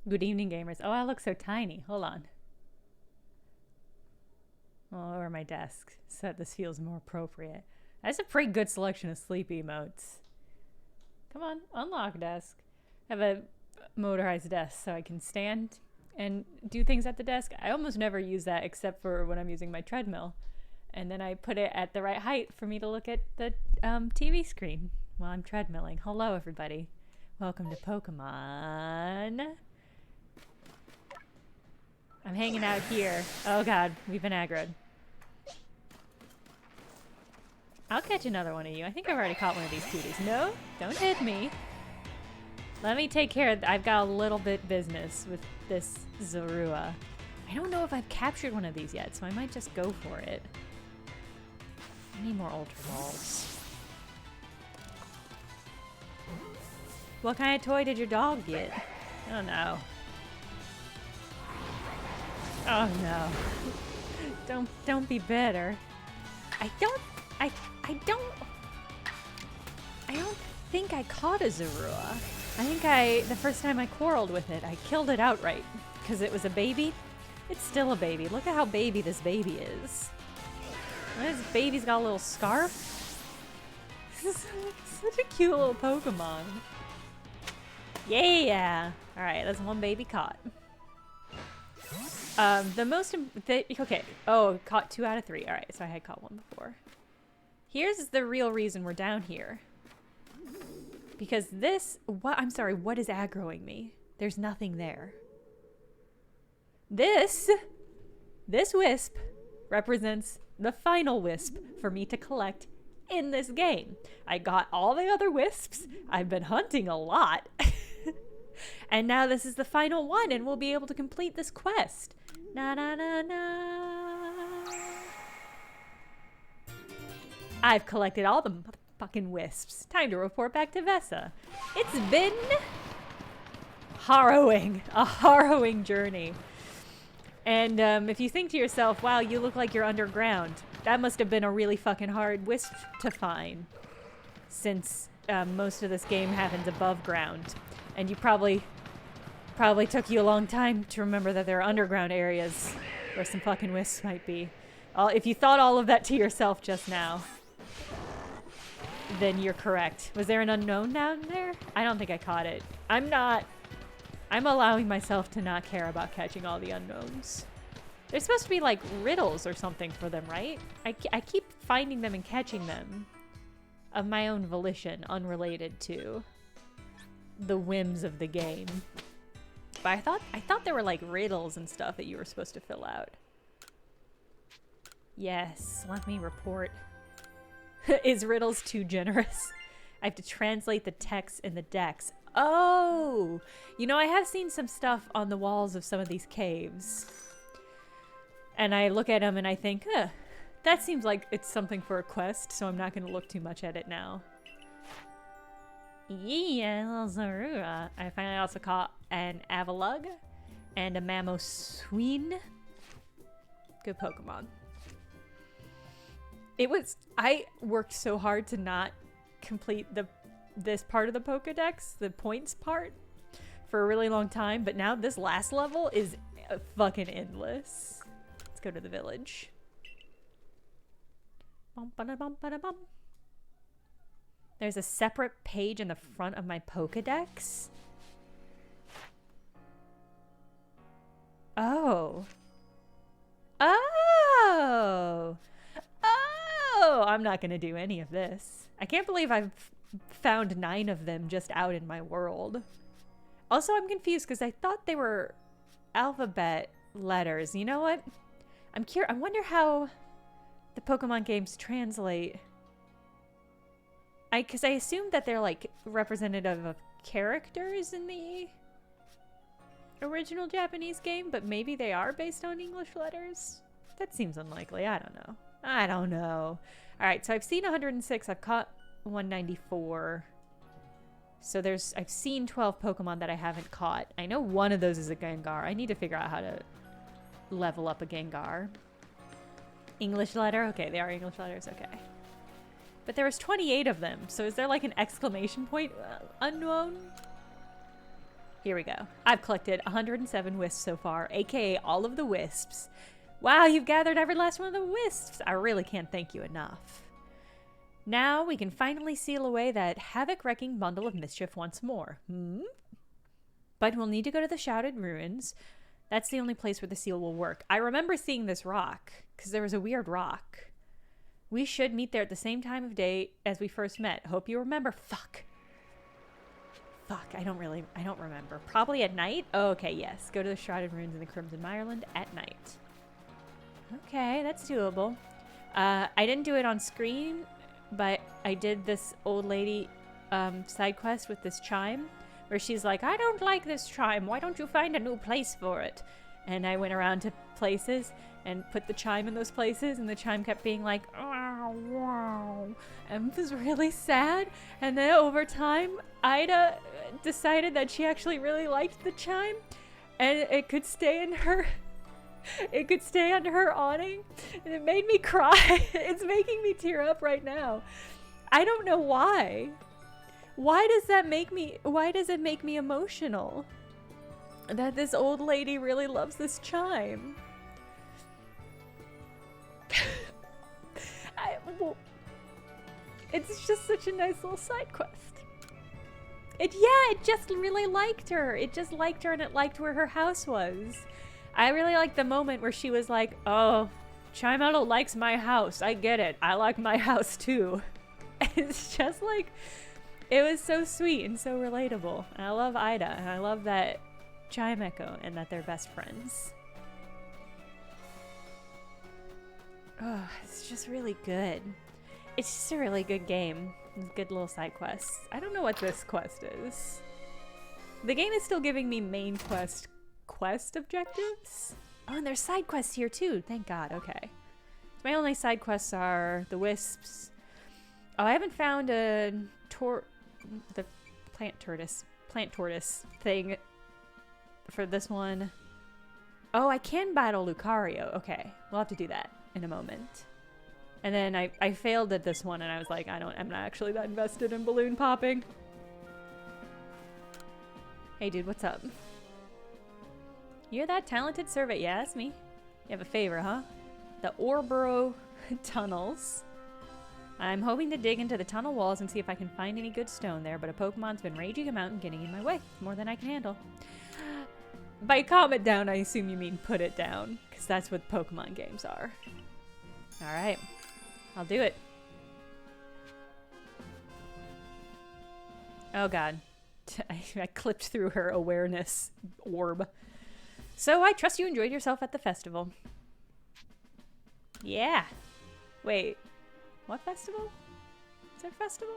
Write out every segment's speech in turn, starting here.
Good evening, gamers. Oh, I look so tiny. Hold on. Oh, over my desk, so this feels more appropriate. That's a pretty good selection of sleep emotes. Come on, unlock desk. I have a motorized desk so I can stand and do things at the desk. I almost never use that except for when I'm using my treadmill. And then I put it at the right height for me to look at the TV screen while I'm treadmilling. Hello, everybody. Welcome to Pokemon. I'm hanging out here. Oh god, we've been aggroed. I'll catch another one of you. I think I've already caught one of these cuties. No, don't hit me. Let me take care of I've got a little bit business with this Zorua. I don't know if I've captured one of these yet, so I might just go for it. I need more Ultra Balls. What kind of toy did your dog get? Oh no. Oh no. Don't be bitter. I don't think I caught a Zorua. I think the first time I quarreled with it, I killed it outright. Because it was a baby. It's still a baby. Look at how baby this baby is. This baby's got a little scarf. This is such a cute little Pokemon. Yeah! Alright, that's one baby caught. Okay. Oh, caught 2 out of 3. Alright, so I had caught one before. Here's the real reason we're down here. Because I'm sorry, what is aggroing me? There's nothing there. This wisp represents the final wisp for me to collect in this game. I got all the other wisps. I've been hunting a lot. And now this is the final one, and we'll be able to complete this quest. Na na na na. I've collected all the motherfucking wisps. Time to report back to Vesa. It's been harrowing. A harrowing journey. And if you think to yourself, wow, you look like you're underground. That must have been a really fucking hard wisp to find. Since most of this game happens above ground. And you probably took you a long time to remember that there are underground areas where some fucking wisps might be. If you thought all of that to yourself just now, then you're correct. Was there an unknown down there? I don't think I caught it. I'm allowing myself to not care about catching all the unknowns. There's supposed to be like riddles or something for them, right? I keep finding them and catching them of my own volition, unrelated to the whims of the game. But I thought there were like riddles and stuff that you were supposed to fill out. Yes, let me report. Is riddles too generous? I have to translate the text in the decks. Oh! You know, I have seen some stuff on the walls of some of these caves. And I look at them and I think, that seems like it's something for a quest, so I'm not going to look too much at it now. Yeah, little Zorua. I finally also caught an Avalugg and a Mamoswine. Good Pokemon. I worked so hard to not complete this part of the Pokedex, the points part, for a really long time, but now this last level is fucking endless. Let's go to the village. Bum, ba-da, bum, ba-da, bum. There's a separate page in the front of my Pokedex. Oh. Oh! Oh! I'm not gonna do any of this. I can't believe I've found 9 of them just out in my world. Also, I'm confused because I thought they were alphabet letters. You know what? I'm curious. I wonder how the Pokemon games translate. Because I assume that they're like representative of characters in the original Japanese game, but maybe they are based on English letters. That seems unlikely. I don't know. I don't know. All right, so I've seen 106. I've caught 194. So I've seen 12 Pokemon that I haven't caught. I know one of those is a Gengar. I need to figure out how to level up a Gengar. English letter? Okay, they are English letters. Okay. But there was 28 of them, so is there like an exclamation point unknown? Here we go. I've collected 107 wisps so far, aka all of the wisps. Wow, you've gathered every last one of the wisps. I really can't thank you enough. Now we can finally seal away that havoc-wrecking bundle of mischief once more. But we'll need to go to the Shrouded Ruins. That's the only place where the seal will work. I remember seeing this rock, because there was a weird rock. We should meet there at the same time of day as we first met. Hope you remember. Fuck, I don't remember. Probably at night? Oh, okay, yes. Go to the Shrouded Ruins in the Crimson Mireland at night. Okay, that's doable. I didn't do it on screen, but I did this old lady side quest with this chime, where she's like, I don't like this chime. Why don't you find a new place for it? And I went around to places and put the chime in those places, and the chime kept being like, wow, wow. And it was really sad. And then over time, Ida decided that she actually really liked the chime, and it could stay in her... It could stay under her awning, and it made me cry. It's making me tear up right now. I don't know why. Why does it make me emotional? That this old lady really loves this chime. It's just such a nice little side quest. It just really liked her. It just liked her, and it liked where her house was. I really liked the moment where she was like, oh, Chimello likes my house. I get it. I like my house too. It's just like, it was so sweet and so relatable. And I love Ida, and I love that Chime Echo and that they're best friends. Oh, it's just really good. It's just a really good game. Good little side quests. I don't know what this quest is. The game is still giving me main quest objectives. Oh, and there's side quests here too. Thank God. Okay. So my only side quests are the wisps. Oh, I haven't found the plant tortoise thing for this one. Oh, I can battle Lucario. Okay, we'll have to do that in a moment. And then I failed at this one, and I was like, I'm not actually that invested in balloon popping. Hey dude, what's up? You're that talented servant? Yeah, that's me. You have a favor, huh? The Orboro tunnels. I'm hoping to dig into the tunnel walls and see if I can find any good stone there, but a Pokemon's been raging about and getting in my way. It's more than I can handle. By calm it down, I assume you mean put it down, because that's what Pokemon games are. Alright. I'll do it. Oh god. I clipped through her awareness orb. So I trust you enjoyed yourself at the festival. Yeah. Wait. What festival? Is there a festival?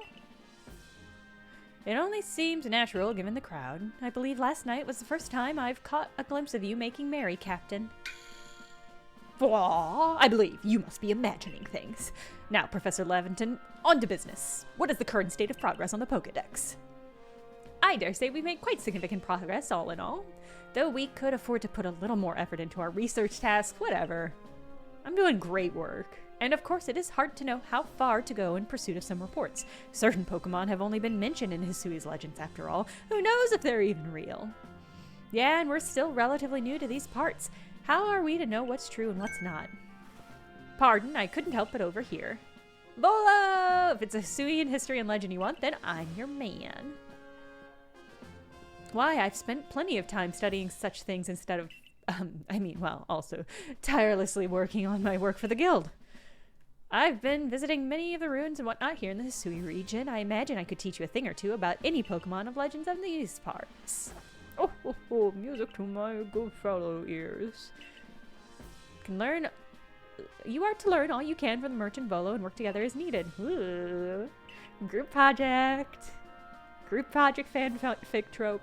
It only seems natural given the crowd. I believe last night was the first time I've caught a glimpse of you making merry, Captain. Aw, I believe you must be imagining things. Now, Professor Leventon, on to business. What is the current state of progress on the Pokedex? I dare say we made quite significant progress, all in all. Though we could afford to put a little more effort into our research tasks, whatever. I'm doing great work. And of course, it is hard to know how far to go in pursuit of some reports. Certain Pokemon have only been mentioned in Hisui's legends after all. Who knows if they're even real? Yeah, and we're still relatively new to these parts. How are we to know what's true and what's not? Pardon, I couldn't help but overhear. Volo! If it's a Hisuian history and legend you want, then I'm your man. Why, I've spent plenty of time studying such things instead of, also tirelessly working on my work for the guild. I've been visiting many of the ruins and whatnot here in the Hisui region. I imagine I could teach you a thing or two about any Pokemon of legends of these parts. Oh, music to my good fellow ears. You are to learn all you can from the merchant Volo and work together as needed. Ooh. Group project fanfic trope.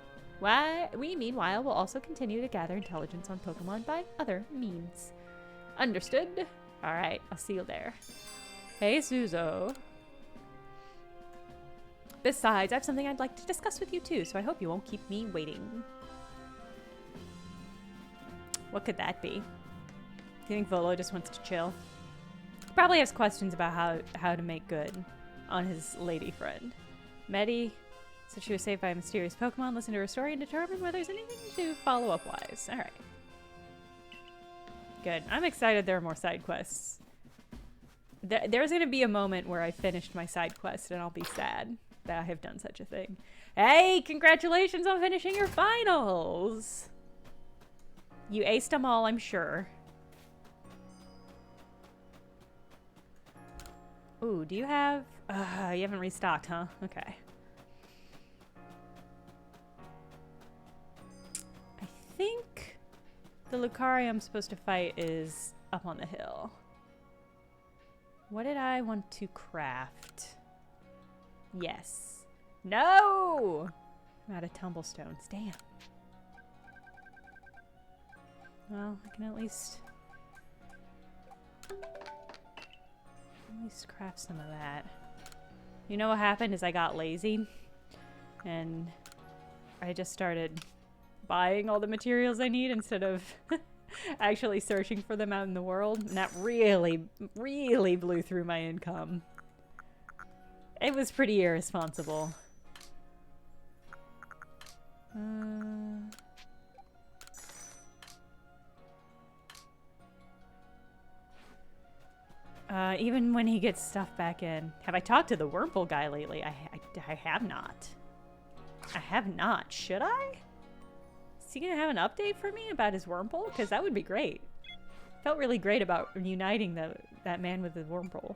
We, meanwhile, will also continue to gather intelligence on Pokemon by other means. Understood? Alright, I'll see you there. Hey, Suzo. Besides, I have something I'd like to discuss with you too, so I hope you won't keep me waiting. What could that be? Do you think Volo just wants to chill? Probably has questions about how to make good on his lady friend. Medi, So she was saved by a mysterious Pokemon. Listen to her story and determine whether there's anything to follow up wise. Alright. Good. I'm excited there are more side quests. There's going to be a moment where I finished my side quest and I'll be sad that I have done such a thing. Hey, congratulations on finishing your finals! You aced them all, I'm sure. Ooh, do you have... you haven't restocked, huh? Okay. I think the Lucario I'm supposed to fight is up on the hill. What did I want to craft? Yes. No! I'm out of tumblestones. Damn. Well, I can at least craft some of that. You know what happened is I got lazy and I just started buying all the materials I need instead of actually searching for them out in the world. And that really, really blew through my income. It was pretty irresponsible. Even when he gets stuff back in. Have I talked to the Wurmple guy lately? I have not. I have not. Should I? Is he gonna have an update for me about his Wurmple? Because that would be great. Felt really great about uniting that man with the Wurmple.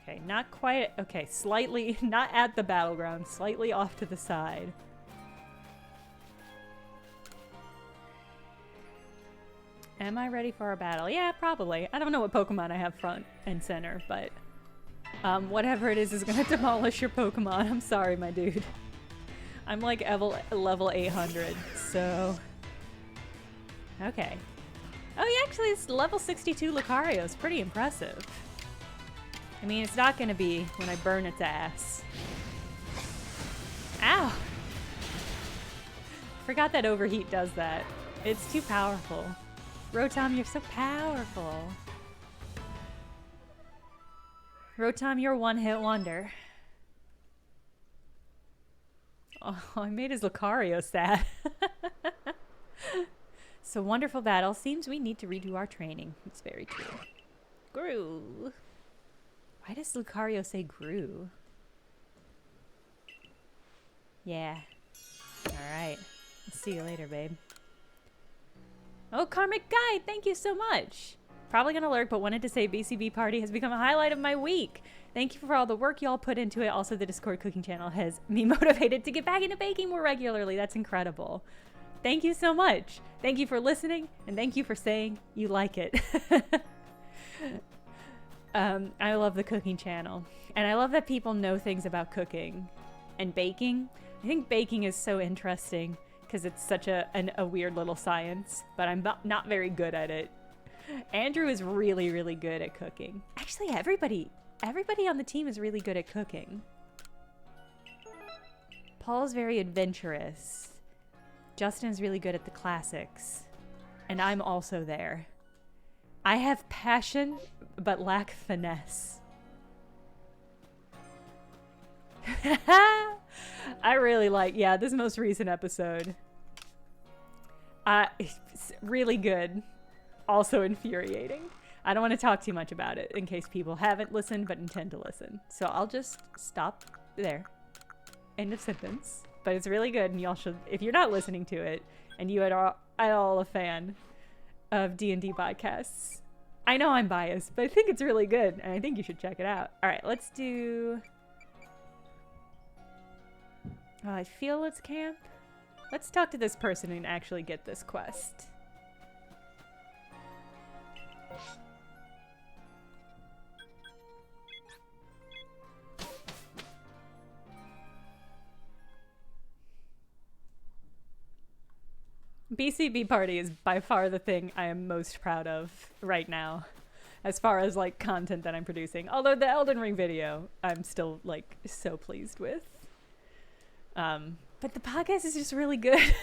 Okay, not quite. Okay, slightly, not at the battleground, slightly off to the side. Am I ready for a battle? Yeah, probably. I don't know what Pokemon I have front and center, but whatever it is gonna demolish your Pokemon. I'm sorry, my dude. I'm like level 800, so... Okay. Oh, yeah, actually, this level 62 Lucario is pretty impressive. I mean, it's not gonna be when I burn its ass. Ow! Forgot that Overheat does that. It's too powerful. Rotom, you're so powerful. Rotom, you're one-hit wonder. Oh, I made his Lucario sad. So wonderful battle. Seems we need to redo our training. It's very true. Grew. Why does Lucario say grew? Yeah. Alright. I'll see you later, babe. Oh, Karmic Guide, thank you so much. Probably gonna lurk, but wanted to say BCB Party has become a highlight of my week. Thank you for all the work y'all put into it. Also, the Discord cooking channel has me motivated to get back into baking more regularly. That's incredible. Thank you so much. Thank you for listening, and thank you for saying you like it. I love the cooking channel, and I love that people know things about cooking and baking. I think baking is so interesting because it's such a weird little science, but I'm not very good at it. Andrew is really, really good at cooking. Actually, everybody on the team is really good at cooking. Paul's very adventurous. Justin's really good at the classics, and I'm also there. I have passion, but lack finesse. I really like, yeah, this most recent episode. It's really good. Also infuriating. I don't want to talk too much about it in case people haven't listened but intend to listen. So I'll just stop there. End of sentence. But it's really good, and y'all should, if you're not listening to it, and you are at all a fan of D&D podcasts. I know I'm biased, but I think it's really good, and I think you should check it out. All right, let's do... I feel let's camp. Let's talk to this person and actually get this quest. BCB Party is by far the thing I am most proud of right now, as far as like content that I'm producing. Although the Elden Ring video, I'm still like so pleased with. But the podcast is just really good.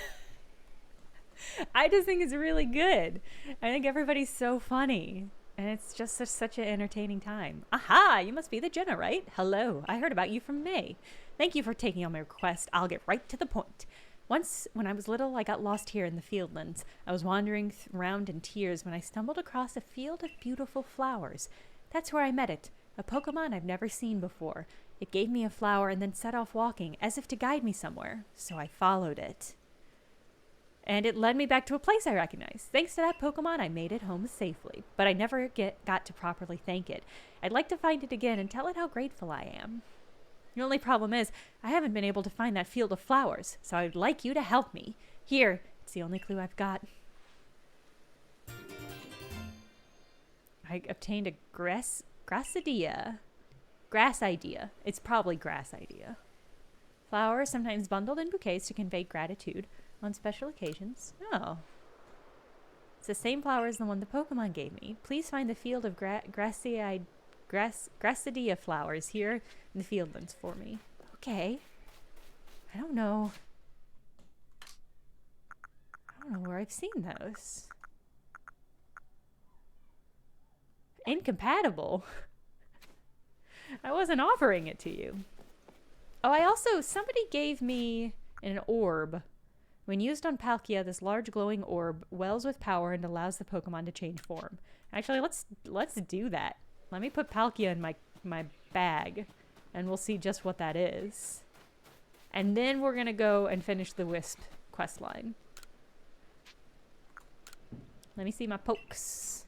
I just think it's really good. I think everybody's so funny. And it's just such an entertaining time. Aha! You must be the Jenna, right? Hello. I heard about you from May. Thank you for taking on my request. I'll get right to the point. Once, when I was little, I got lost here in the Fieldlands. I was wandering around in tears when I stumbled across a field of beautiful flowers. That's where I met it. A Pokemon I've never seen before. It gave me a flower and then set off walking, as if to guide me somewhere. So I followed it. And it led me back to a place I recognize. Thanks to that Pokemon, I made it home safely. But I never got to properly thank it. I'd like to find it again and tell it how grateful I am. The only problem is, I haven't been able to find that field of flowers, so I'd like you to help me. Here, it's the only clue I've got. I obtained a grass idea. It's probably grass idea. Flowers sometimes bundled in bouquets to convey gratitude on special occasions. Oh. It's the same flower as the one the Pokemon gave me. Please find the field of Grassidia flowers here in the Fieldlands for me. Okay. I don't know where I've seen those. Incompatible. I wasn't offering it to you. Oh, somebody gave me an orb. When used on Palkia, this large glowing orb wells with power and allows the Pokemon to change form. Actually, let's do that. Let me put Palkia in my bag, and we'll see just what that is. And then we're gonna go and finish the Wisp quest line. Let me see my pokes.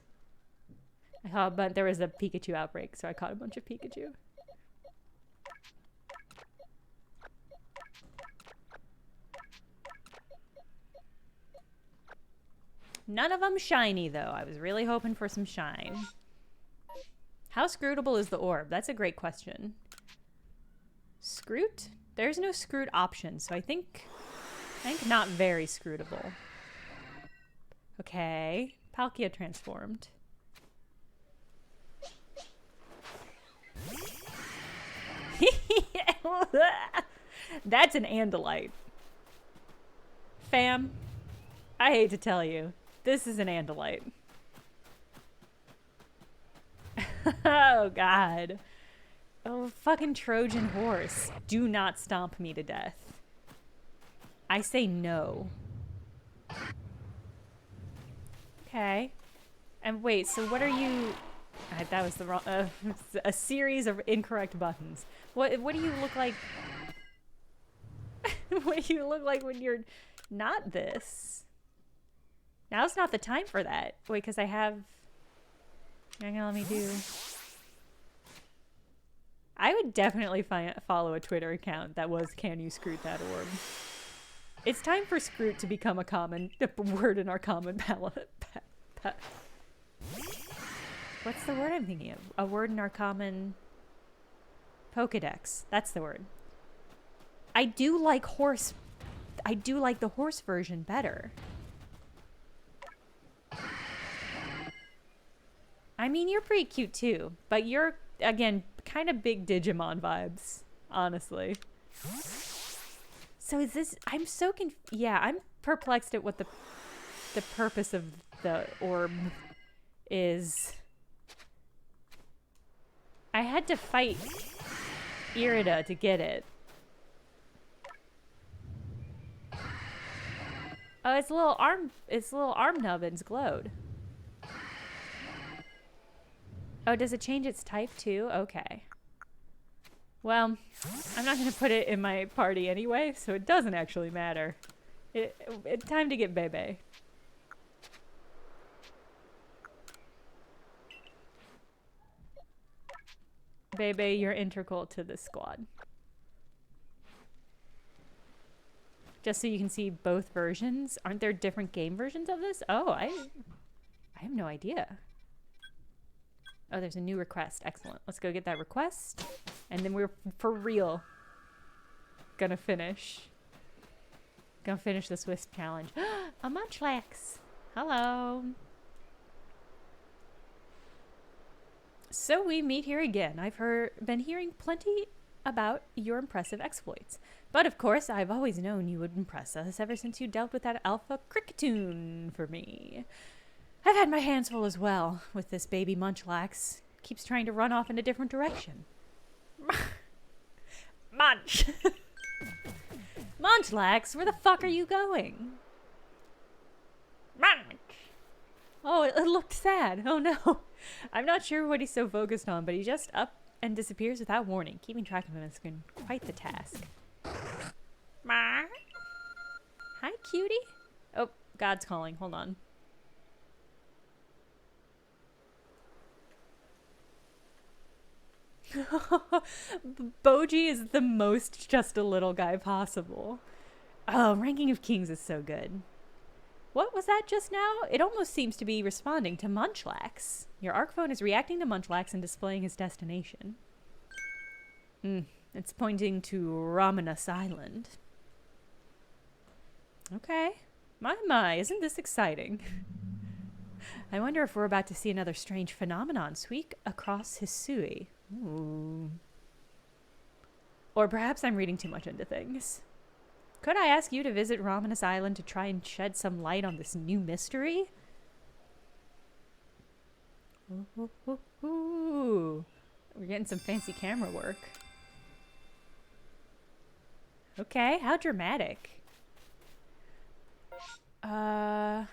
But there was a Pikachu outbreak, so I caught a bunch of Pikachu. None of them shiny, though. I was really hoping for some shine. How scrutable is the orb? That's a great question. Scroot? There's no scroot option, so I think not very scrutable. Okay. Palkia transformed. That's an Andalite. Fam, I hate to tell you, this is an Andalite. Oh, God. Oh, fucking Trojan horse. Do not stomp me to death. I say no. Okay. And wait, so what are you... that was the wrong... a series of incorrect buttons. What do you look like... what do you look like when you're not this? Now's not the time for that. Wait, because I have... Hang on, let me do... I would definitely follow a Twitter account that was "Can you scroot that orb?" It's time for scroot to become a common word in our common palette. What's the word I'm thinking of? A word in our common Pokedex. That's the word. I do like the horse version better. I mean, you're pretty cute too, but you're, again, kind of big Digimon vibes, honestly. So is this... I'm so yeah, I'm perplexed at what the purpose of the orb is. I had to fight Irida to get it. Oh, its little arm nubbins glowed. Oh, does it change its type too? Okay. Well, I'm not going to put it in my party anyway, so it doesn't actually matter. It's time to get Bebe. Bebe, you're integral to this squad. Just so you can see both versions. Aren't there different game versions of this? Oh, I have no idea. Oh, there's a new request. Excellent. Let's go get that request. And then we're, for real, gonna finish this Wisp challenge. A Munchlax! Hello! So we meet here again. I've been hearing plenty about your impressive exploits. But of course, I've always known you would impress us ever since you dealt with that alpha cricketoon for me. I've had my hands full as well with this baby Munchlax. Keeps trying to run off in a different direction. Munch! Munchlax, where the fuck are you going? Munch! Oh, it looked sad. Oh no. I'm not sure what he's so focused on, but he just up and disappears without warning. Keeping track of him has been quite the task. Hi, cutie. Oh, God's calling. Hold on. Boji is the most just a little guy possible. Oh, Ranking of Kings is so good. What was that just now? It almost seems to be responding to Munchlax. Your ARC phone is reacting to Munchlax and displaying his destination. It's pointing to Ramenus Island. Okay. My, isn't this exciting? I wonder if we're about to see another strange phenomenon sweep across Hisui. Ooh. Or perhaps I'm reading too much into things. Could I ask you to visit Ramenus Island to try and shed some light on this new mystery? Ooh. We're getting some fancy camera work. Okay, how dramatic. Alright,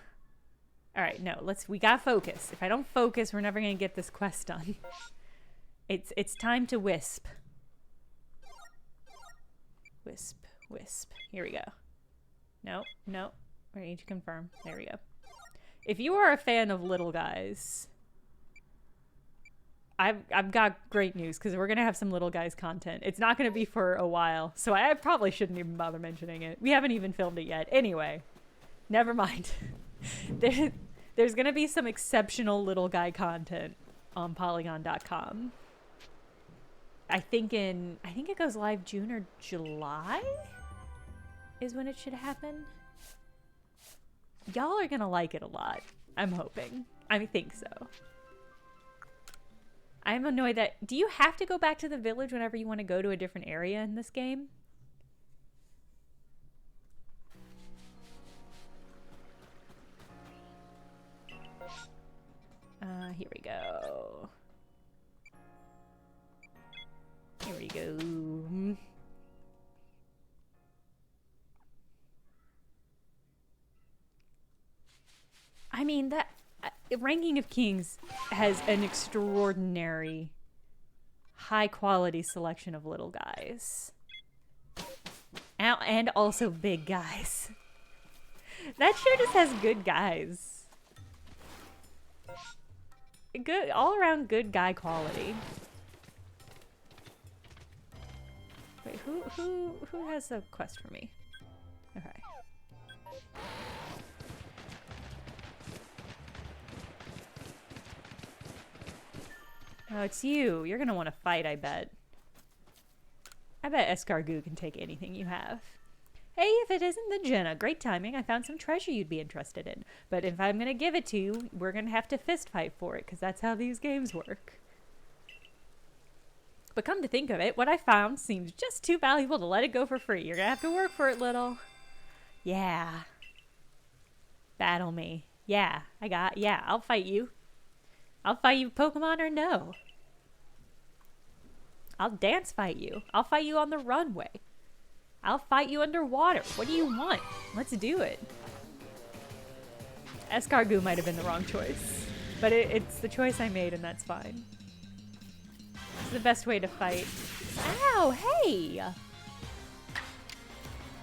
no, we gotta focus. If I don't focus, we're never gonna get this quest done. It's time to wisp. Wisp. Here we go. No. I need to confirm. There we go. If you are a fan of little guys, I've got great news because we're gonna have some little guys content. It's not gonna be for a while, so I probably shouldn't even bother mentioning it. We haven't even filmed it yet. Anyway, never mind. There's gonna be some exceptional little guy content on Polygon.com. I think it goes live June or July is when it should happen. Y'all are gonna like it a lot. I'm hoping. I think so. I'm annoyed that... Do you have to go back to the village whenever you want to go to a different area in this game? Here we go. Here we go. I mean, that Ranking of Kings has an extraordinary high quality selection of little guys. And also big guys. That sure just has good guys. Good, all around good guy quality. Wait, who has a quest for me? Okay. Oh, it's you. You're gonna want to fight, I bet. I bet Escargot can take anything you have. Hey, if it isn't the Jenna, great timing. I found some treasure you'd be interested in. But if I'm gonna give it to you, we're gonna have to fist fight for it, because that's how these games work. But come to think of it, what I found seems just too valuable to let it go for free. You're gonna have to work for it, little. Yeah. Battle me. Yeah, I'll fight you. I'll fight you, Pokemon or no. I'll dance fight you. I'll fight you on the runway. I'll fight you underwater. What do you want? Let's do it. Escargot might have been the wrong choice. But it's the choice I made, and that's fine. It's the best way to fight. Ow, hey!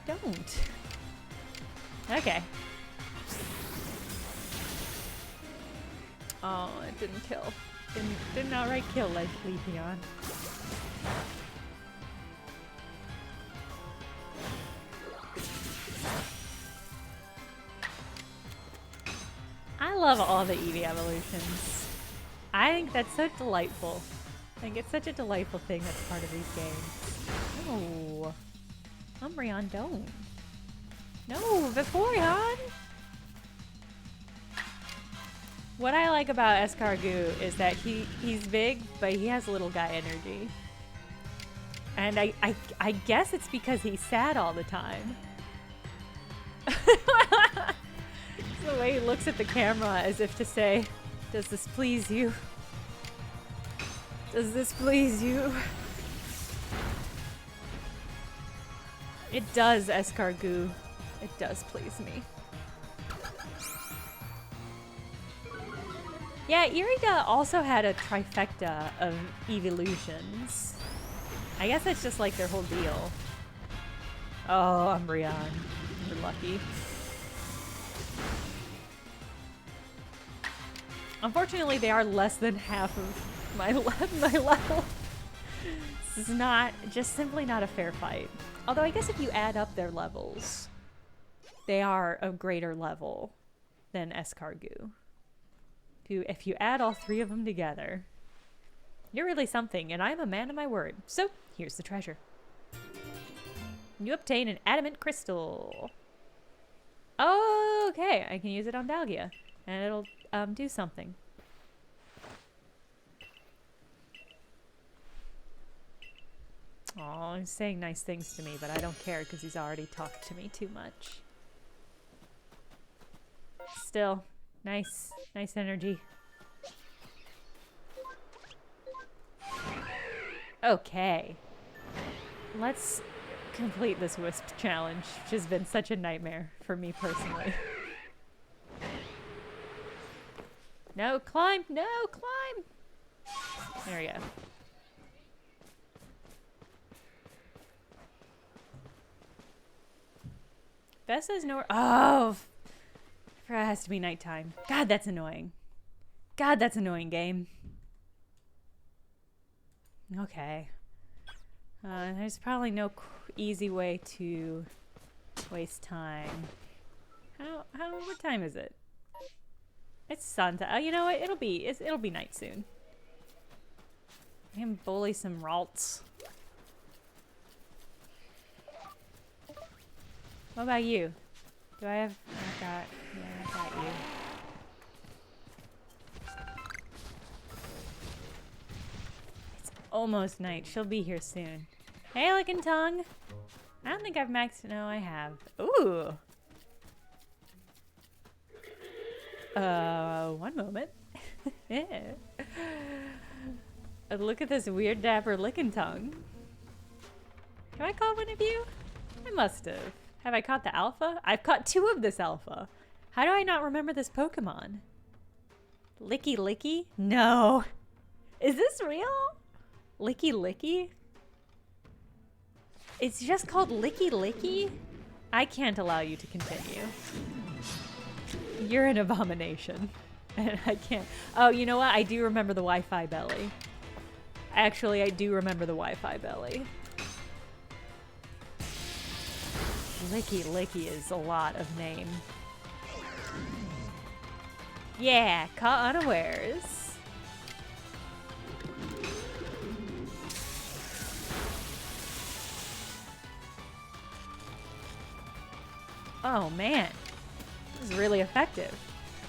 Don't. Okay. Oh, it didn't kill. Didn't outright kill like Leafeon. I love all the Eevee evolutions. I think that's so delightful. I think it's such a delightful thing that's part of these games. No. Umbreon, don't. No, Vaporeon! What I like about Escargot is that he's big, but he has little guy energy. And I guess it's because he's sad all the time. It's the way he looks at the camera as if to say, does this please you? Does this please you? It does, escargot. It does please me. Yeah, Irida also had a trifecta of evolutions. I guess that's just like their whole deal. Oh, Umbreon. You're lucky. Unfortunately, they are less than half of my level. This is not, just simply not a fair fight. Although I guess if you add up their levels, they are a greater level than escargot. If you add all three of them together, you're really something, and I'm a man of my word. So, here's the treasure. You obtain an adamant crystal. Oh, okay. I can use it on Dalgia, and it'll do something. Oh, he's saying nice things to me, but I don't care because he's already talked to me too much. Still, nice energy. Okay. Let's complete this Wisp challenge, which has been such a nightmare for me personally. No, climb! No, climb! There we go. Beth says no. Oh! It has to be nighttime. God, that's annoying. God, that's annoying, game. Okay. There's probably no easy way to waste time. What time is it? It's sunset. Oh, you know what? It'll be night soon. I can bully some Ralts. What about you? Do I have... I got you. It's almost night. She'll be here soon. Hey, Licking Tongue! I don't think I've maxed... No, I have. Ooh! One moment. Look at this weird dapper Licking Tongue. Have I caught one of you? I must have. Have I caught the alpha? I've caught 2 of this alpha. How do I not remember this Pokemon? Licky Licky? No. Is this real? Licky Licky? It's just called Licky Licky? I can't allow you to continue. You're an abomination. And I can't. Oh, you know what? I do remember the Wi-Fi belly. Actually, I do remember the Wi-Fi belly. Licky Licky is a lot of name. Yeah, caught unawares. Oh man, this is really effective.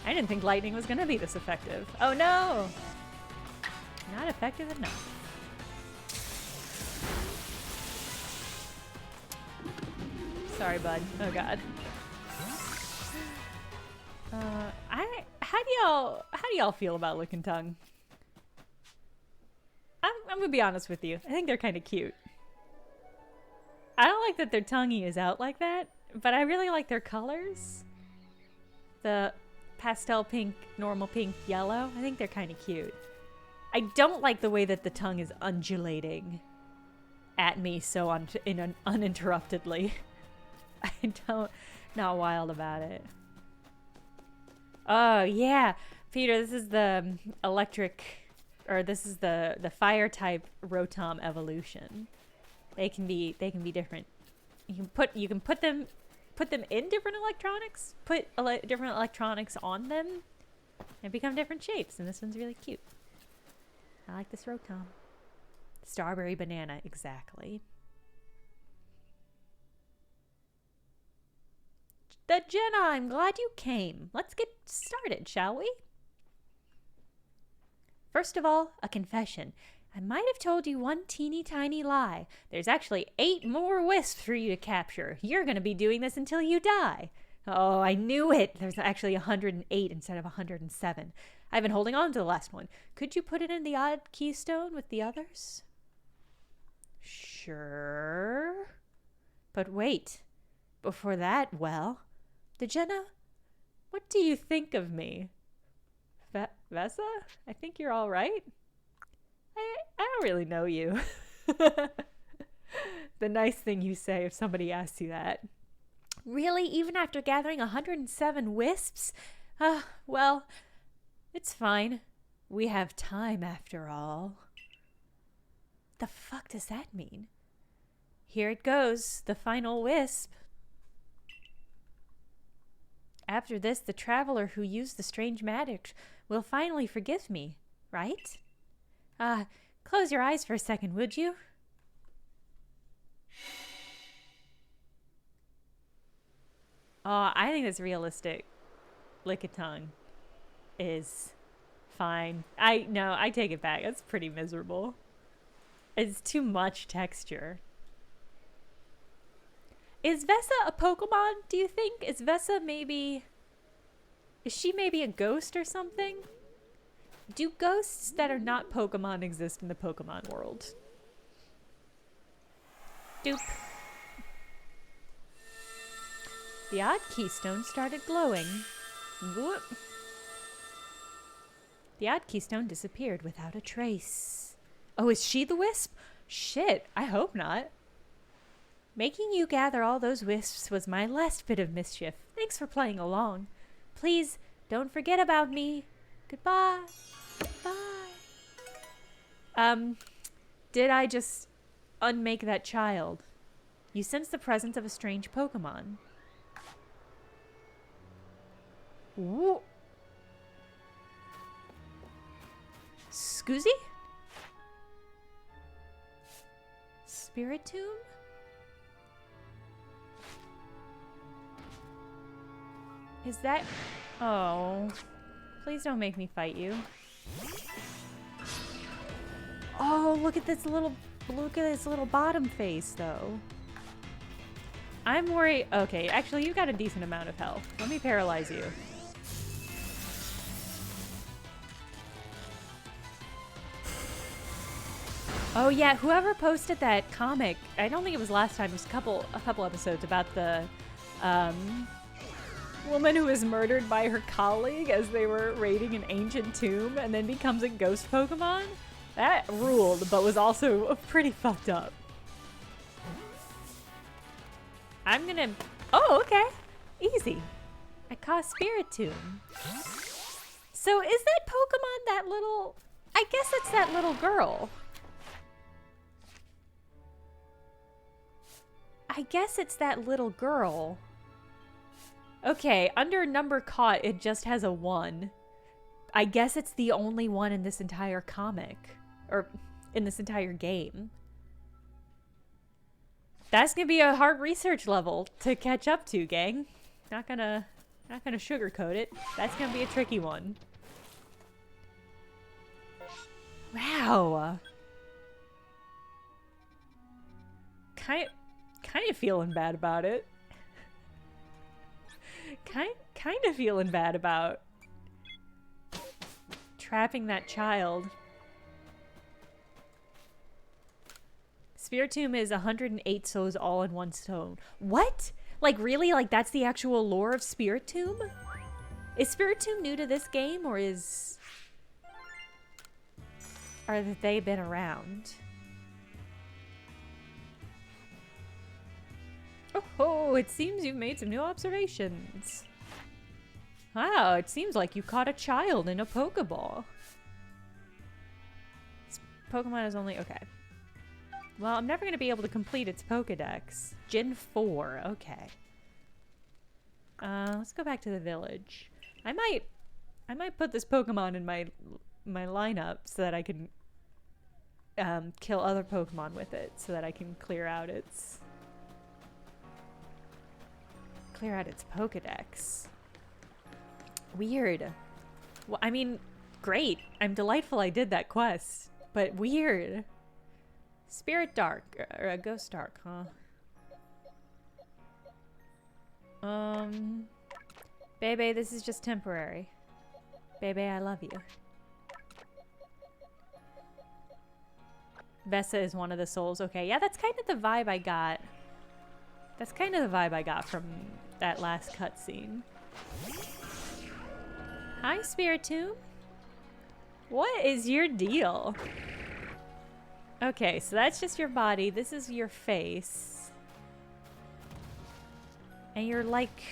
I didn't think lightning was gonna be this effective. Oh no! Not effective enough. Sorry, bud. Oh god. How do y'all feel about Licking Tongue? I'm gonna be honest with you. I think they're kind of cute. I don't like that their tonguey is out like that, but I really like their colors. The pastel pink, normal pink, yellow. I think they're kind of cute. I don't like the way that the tongue is undulating at me so uninterruptedly. Not wild about it. Oh yeah, Peter, this is the electric, or this is the fire type Rotom evolution. They can be different. You can put them in different electronics, put different electronics on them, and become different shapes. And this one's really cute. I like this Rotom. Strawberry banana, exactly. The Jenna, I'm glad you came. Let's get started, shall we? First of all, a confession. I might have told you one teeny tiny lie. There's actually 8 more wisps for you to capture. You're going to be doing this until you die. Oh, I knew it. There's actually 108 instead of 107. I've been holding on to the last one. Could you put it in the odd keystone with the others? Sure. But wait. Before that, well, Jenna, what do you think of me? Vesa? I think you're all right. I don't really know you. The nice thing you say if somebody asks you that. Really? Even after gathering 107 wisps? Well, it's fine. We have time after all. The fuck does that mean? Here it goes, the final wisp. After this, the traveler who used the strange magic will finally forgive me, right? Close your eyes for a second, would you? Oh, I think it's realistic. Lickitung is fine. No, I take it back. That's pretty miserable. It's too much texture. Is Vesa a Pokemon, do you think? Is she maybe a ghost or something? Do ghosts that are not Pokemon exist in the Pokemon world? Doop. The odd keystone started glowing. Whoop. The odd keystone disappeared without a trace. Oh, is she the wisp? Shit, I hope not. Making you gather all those wisps was my last bit of mischief. Thanks for playing along. Please, don't forget about me. Goodbye. Bye. Did I just unmake that child? You sense the presence of a strange Pokemon. Woo. Scoozy? Spiritomb? Is that... Oh. Please don't make me fight you. Oh, look at this little bottom face, though. I'm worried... Okay, actually, you've got a decent amount of health. Let me paralyze you. Oh, yeah, whoever posted that comic, I don't think it was last time, it was a couple episodes about the woman who was murdered by her colleague as they were raiding an ancient tomb and then becomes a ghost Pokemon. That ruled, but was also pretty fucked up. I'm gonna... Oh, okay. Easy. I caught Spiritomb. So is that Pokemon that little... I guess it's that little girl. I guess it's that little girl. Okay, under number caught, it just has a 1. I guess it's the only one in this entire comic. Or in this entire game. That's gonna be a hard research level to catch up to, gang. Not gonna sugarcoat it. That's gonna be a tricky one. Wow. Kind of feeling bad about it. Kind of feeling bad about trapping that child. Spiritomb is 108 souls all in one stone. What? Like, really? Like, that's the actual lore of Spiritomb? Is Spiritomb new to this game, or are they been around? Oh, it seems you've made some new observations. Wow, it seems like you caught a child in a Pokeball. This Pokemon is only... Okay. Well, I'm never going to be able to complete its Pokedex. Gen 4, okay. Let's go back to the village. I might put this Pokemon in my lineup so that I can kill other Pokemon with it, so that I can clear out its Pokedex. Weird. Well, I mean, great. I'm delightful I did that quest. but weird. Spirit Dark, or a Ghost Dark, huh? Bebe, this is just temporary. Bebe, I love you. Vesa is one of the souls. Okay, yeah, that's kind of the vibe I got. That's kind of the vibe I got from that last cutscene. Hi, Spiritomb. What is your deal? Okay, so that's just your body. This is your face. And you're like...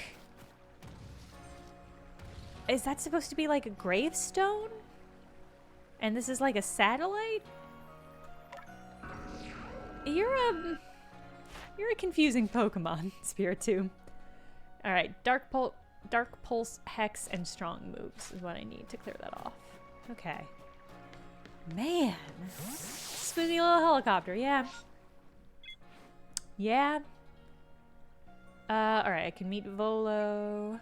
Is that supposed to be like a gravestone? And this is like a satellite? You're a confusing Pokemon, Spiritomb. Alright, Dark Pulse, Hex, and Strong moves is what I need to clear that off. Okay. Man. Smoothie little helicopter, yeah. Yeah. Alright, I can meet Volo.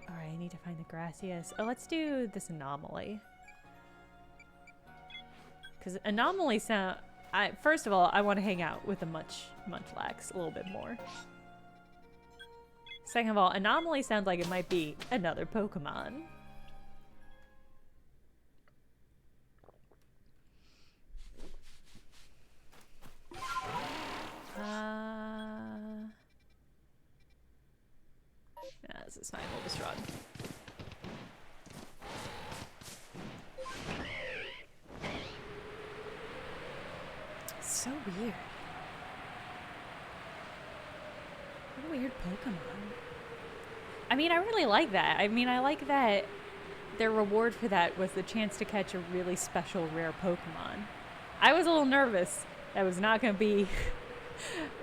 Alright, I need to find the Gracias. Oh, let's do this anomaly. Because anomaly sound... first of all, I want to hang out with the Munchlax a little bit more. Second of all, anomaly sounds like it might be another Pokemon. Nah, this is fine. We'll just run. So weird. What a weird Pokemon. I mean, I really like that. I mean, I like that their reward for that was the chance to catch a really special rare Pokemon. I was a little nervous that was not going to be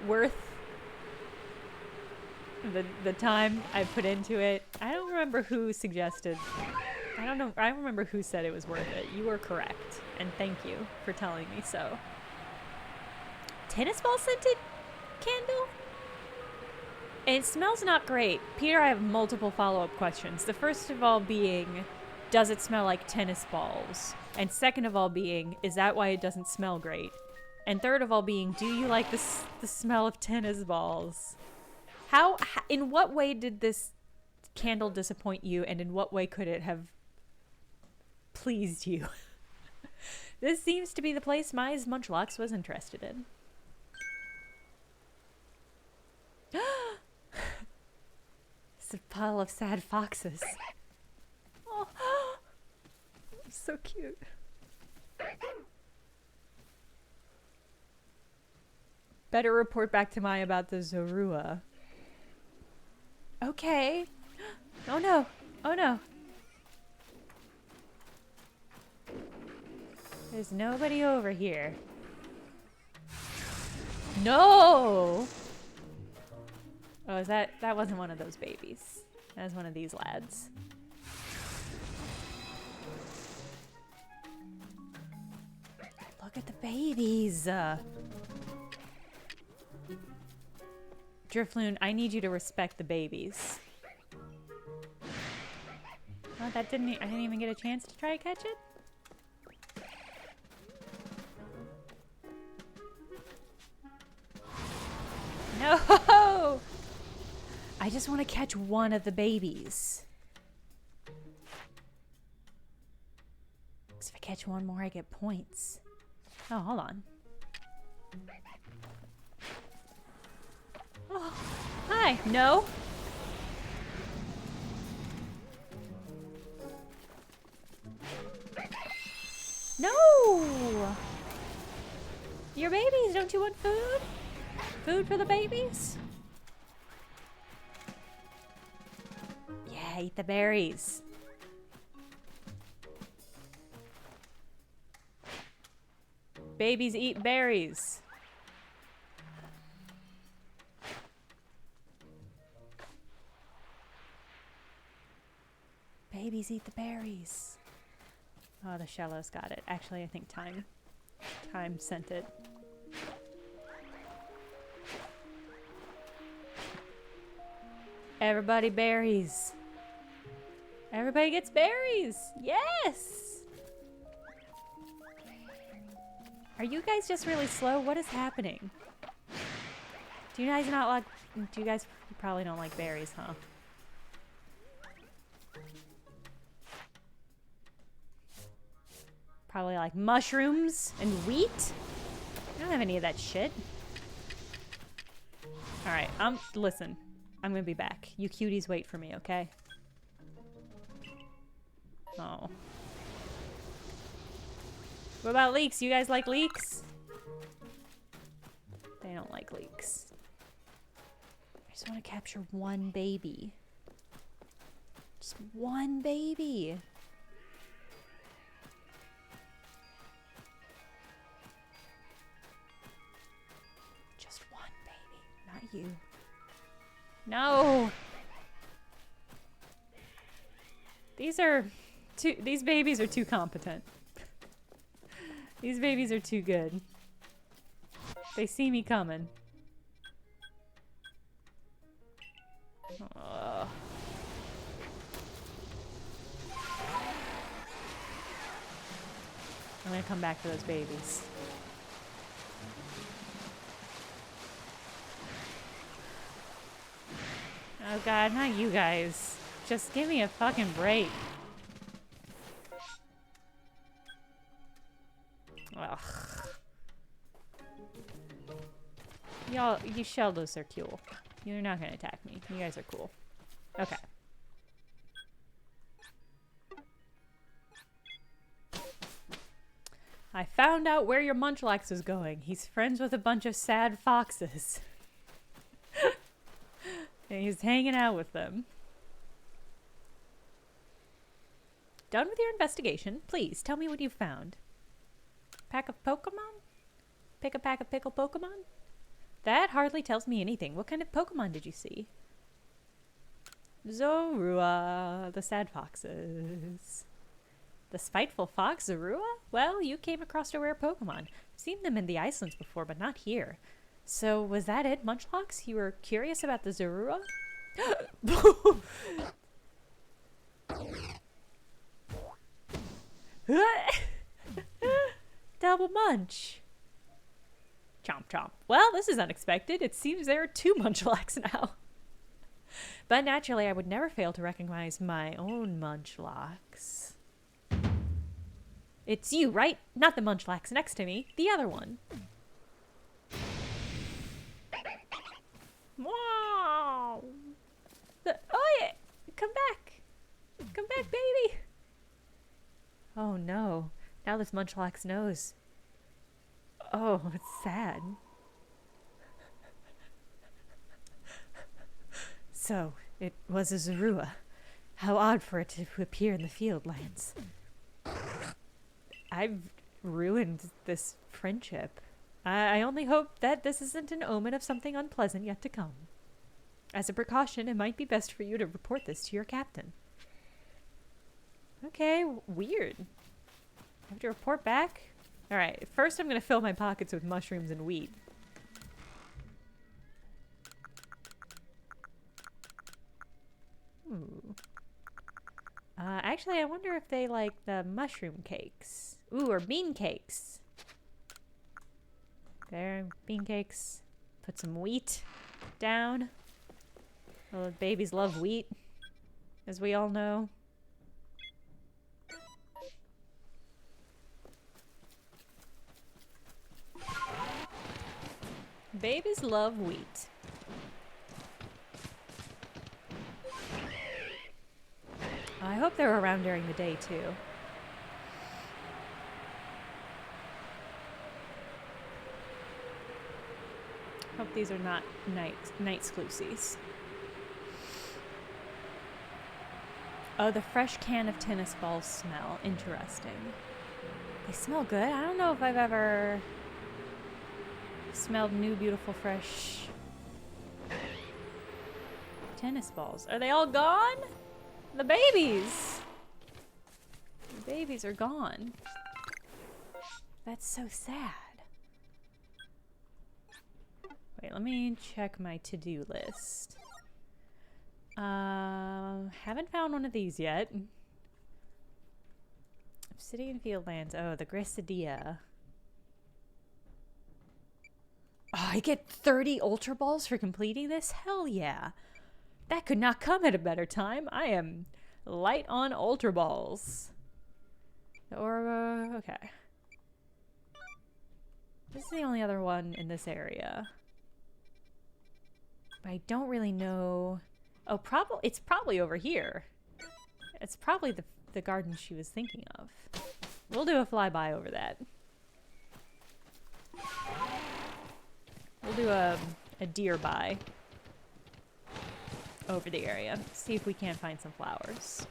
worth the time I put into it. I don't remember who suggested. I don't remember who said it was worth it. You were correct, and thank you for telling me so. Tennis ball scented candle? It smells not great. Peter, I have multiple follow-up questions. The first of all being, does it smell like tennis balls? And second of all being, is that why it doesn't smell great? And third of all being, do you like the smell of tennis balls? In what way did this candle disappoint you, and in what way could it have pleased you? This seems to be the place my Munchlax was interested in. It's a pile of sad foxes. Oh, so cute. Better report back to Maya about the Zorua. Okay. Oh no. Oh no. There's nobody over here. No! Oh, is that wasn't one of those babies. That was one of these lads. Look at the babies. Drifloon, I need you to respect the babies. Oh, I didn't even get a chance to try to catch it? No! I just want to catch one of the babies. Because if I catch one more, I get points. Oh, hold on. Oh, hi. No. No! Your babies, don't you want food? Food for the babies? Yeah, eat the berries. Babies eat berries. Babies eat the berries. Oh, the Shallows got it. Actually, I think Time sent it. Everybody berries. Everybody gets berries. Yes. Are you guys just really slow? What is happening? Do you guys not like... Do you guys probably don't like berries, huh? Probably like mushrooms and wheat? I don't have any of that shit. Alright, listen. I'm gonna be back. You cuties wait for me, okay? Oh. What about leeks? You guys like leeks? They don't like leeks. I just want to capture one baby. Just one baby. Just one baby, not you. No! These babies are too competent. These babies are too good. They see me coming. Ugh. I'm gonna come back for those babies. Oh god, not you guys. Just give me a fucking break. Ugh. Y'all, you sheldos are cool. You're not gonna attack me. You guys are cool. Okay. I found out where your Munchlax is going. He's friends with a bunch of sad foxes. And he's hanging out with them. Done with your investigation. Please, tell me what you found. Pack of Pokemon? Pick a pack of pickle Pokemon? That hardly tells me anything. What kind of Pokemon did you see? Zorua, the sad foxes. The spiteful fox, Zorua? Well, you came across a rare Pokemon. I've seen them in the Icelands before, but not here. So, was that it, Munchlax? You were curious about the Zorua? Double munch. Chomp chomp. Well, this is unexpected. It seems there are two Munchlax now. But naturally, I would never fail to recognize my own Munchlax. It's you, right? Not the Munchlax next to me. The other one. Wow. Oh yeah! Come back! Come back, baby! Oh no. Now this Munchlax knows. Oh, it's sad. So, it was a Zorua. How odd for it to appear in the Fieldlands. I've ruined this friendship. I only hope that this isn't an omen of something unpleasant yet to come. As a precaution, it might be best for you to report this to your captain. Okay, weird. I have to report back? Alright, first I'm going to fill my pockets with mushrooms and wheat. Ooh. Actually, I wonder if they like the mushroom cakes. Ooh, or bean cakes. There, bean cakes. Put some wheat down. Well, babies love wheat, as we all know. Babies love wheat. I hope they're around during the day, too. Hope these are not night exclusives. Oh, the fresh can of tennis balls smell. Interesting. They smell good. I don't know if I've ever smelled new, beautiful, fresh tennis balls. Are they all gone? The babies! The babies are gone. That's so sad. Wait, let me check my to-do list. Haven't found one of these yet. Obsidian Fieldlands. Oh, the Grisidia. Oh, I get 30 Ultra Balls for completing this? Hell yeah. That could not come at a better time. I am light on Ultra Balls. Or, okay. This is the only other one in this area. But I don't really know... Oh, it's probably over here. It's probably the garden she was thinking of. We'll do a flyby over that. We'll do a deer by over the area. See if we can't find some flowers.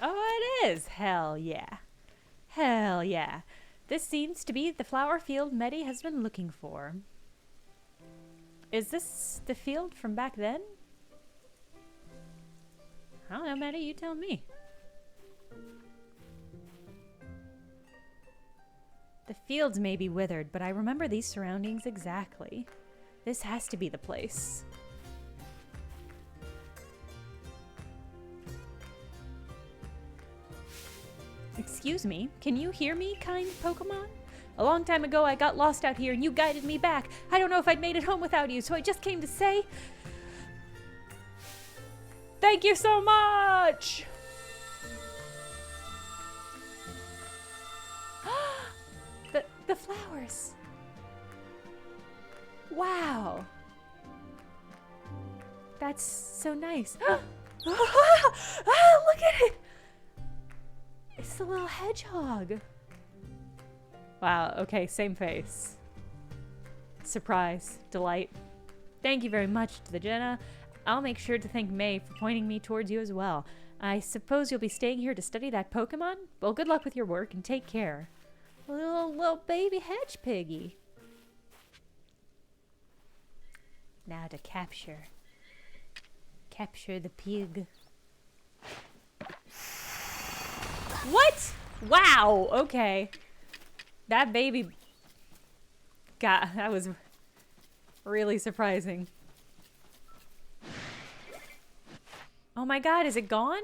Oh, it is! Hell yeah. Hell yeah. This seems to be the flower field Medi has been looking for. Is this the field from back then? I don't know, Medi, you tell me. The fields may be withered, but I remember these surroundings exactly. This has to be the place. Excuse me, can you hear me, kind Pokemon? A long time ago I got lost out here and you guided me back. I don't know if I'd made it home without you, so I just came to say... Thank you so much! the flowers. Wow. That's so nice. Look at it! It's the little hedgehog. Wow, okay, same face. Surprise, delight. Thank you very much to the Jenna. I'll make sure to thank May for pointing me towards you as well. I suppose you'll be staying here to study that Pokemon? Well, good luck with your work and take care. Little baby hedge piggy. Now to capture the pig. What? Wow, okay. That baby... God, that was really surprising. Oh my god, is it gone?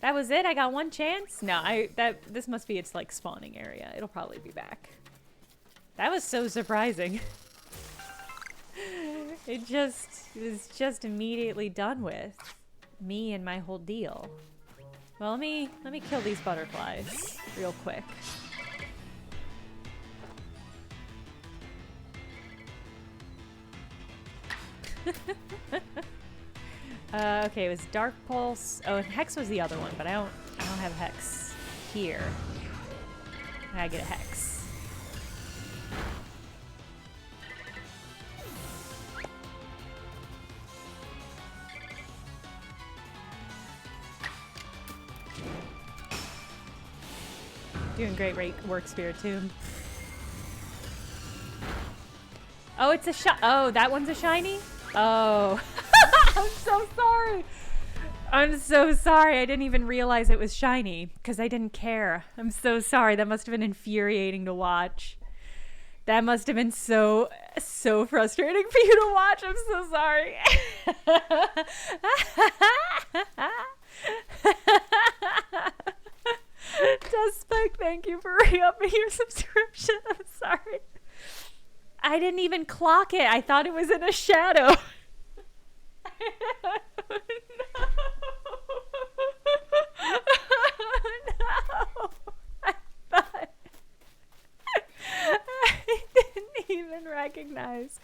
That was it? I got one chance? No, this must be its, like, spawning area. It'll probably be back. That was so surprising. It was just immediately done with. Me and my whole deal. Well, let me kill these butterflies real quick. Okay, it was Dark Pulse. Oh, and Hex was the other one, but I don't have Hex here. I gotta get a Hex. Doing great work, Spiritomb. Oh, it's a oh, that one's a shiny? Oh. I'm so sorry. I'm so sorry. I didn't even realize it was shiny because I didn't care. I'm so sorry. That must have been infuriating to watch. That must have been so frustrating for you to watch. I'm so sorry. Duspec, thank you for re-upping your subscription. I'm sorry. I didn't even clock it. I thought it was in a shadow. No. I didn't even recognize.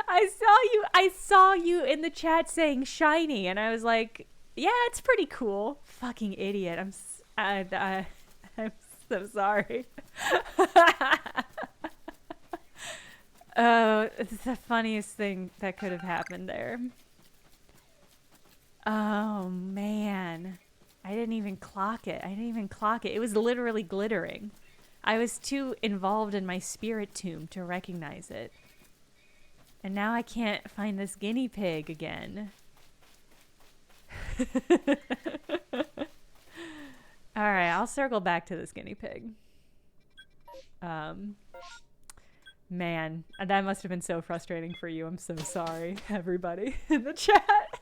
I saw you in the chat saying shiny and I was like, yeah, it's pretty cool. Fucking idiot. I'm so sorry. It's the funniest thing that could have happened there. Oh, man. I didn't even clock it. It was literally glittering. I was too involved in my spirit tomb to recognize it. And now I can't find this guinea pig again. Alright, I'll circle back to this guinea pig. Man, that must have been so frustrating for you. I'm so sorry, everybody in the chat.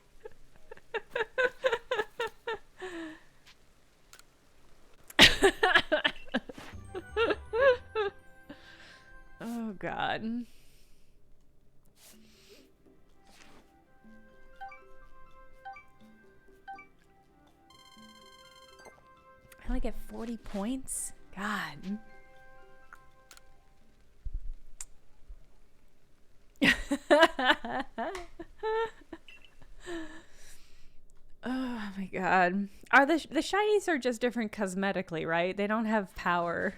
Oh, God. I only get 40 points? God. Oh my God. Are the shinies are just different cosmetically, right? They don't have power.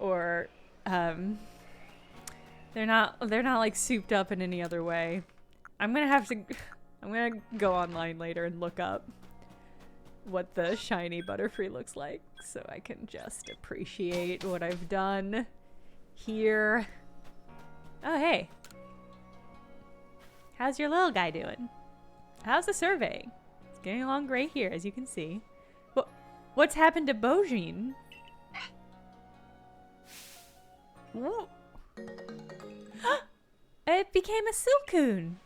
Or they're not like souped up in any other way. I'm gonna go online later and look up what the shiny Butterfree looks like so I can just appreciate what I've done here. Oh, hey. How's your little guy doing? How's the surveying? It's getting along great here, as you can see. What's happened to Bojin? It became a Silcoon.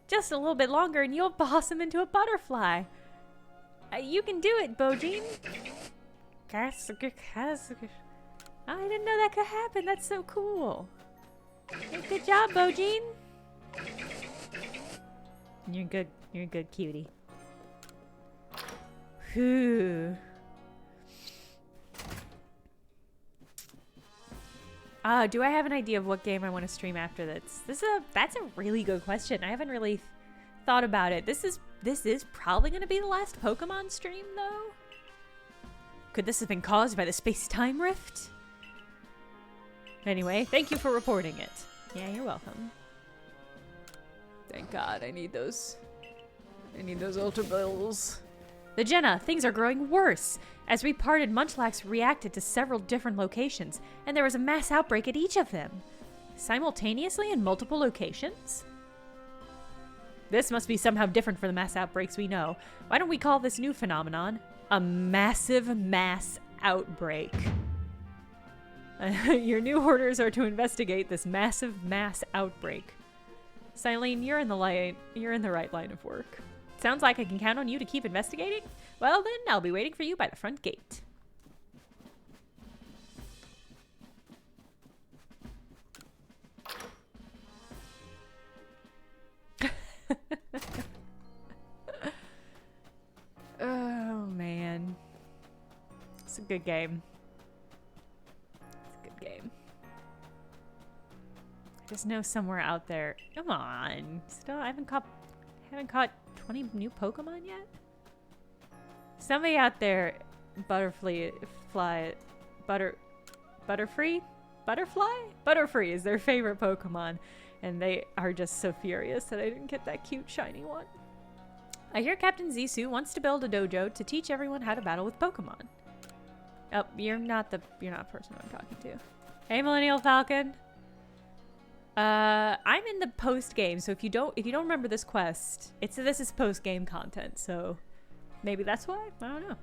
Just a little bit longer and you'll blossom into a butterfly. You can do it, Bojin. I didn't know that could happen. That's so cool. Hey, good job, Bojin. You're good. You're a good cutie. Whew. Do I have an idea of what game I want to stream after this? That's a really good question. I haven't really thought about it. This is probably going to be the last Pokemon stream, though. Could this have been caused by the space-time rift? Anyway, thank you for reporting it. Yeah, you're welcome. Thank God, I need those Ultra Bills. The Jenna, things are growing worse. As we parted, Munchlax reacted to several different locations, and there was a mass outbreak at each of them. Simultaneously in multiple locations? This must be somehow different from the mass outbreaks we know. Why don't we call this new phenomenon a massive mass outbreak? Your new orders are to investigate this massive mass outbreak. Silene, you're in the right line of work. Sounds like I can count on you to keep investigating? Well then, I'll be waiting for you by the front gate. Oh man. It's a good game. It's a good game. I just know somewhere out there. Come on. Still, I haven't caught 20 new Pokemon yet? Somebody out there, Butterfree is their favorite Pokemon, and they are just so furious that I didn't get that cute shiny one. I hear Captain Zissou wants to build a dojo to teach everyone how to battle with Pokemon. Oh, you're not the person I'm talking to. Hey, Millennial Falcon. I'm in the post game, so if you don't remember this quest, this is post game content, so maybe that's why. I don't know.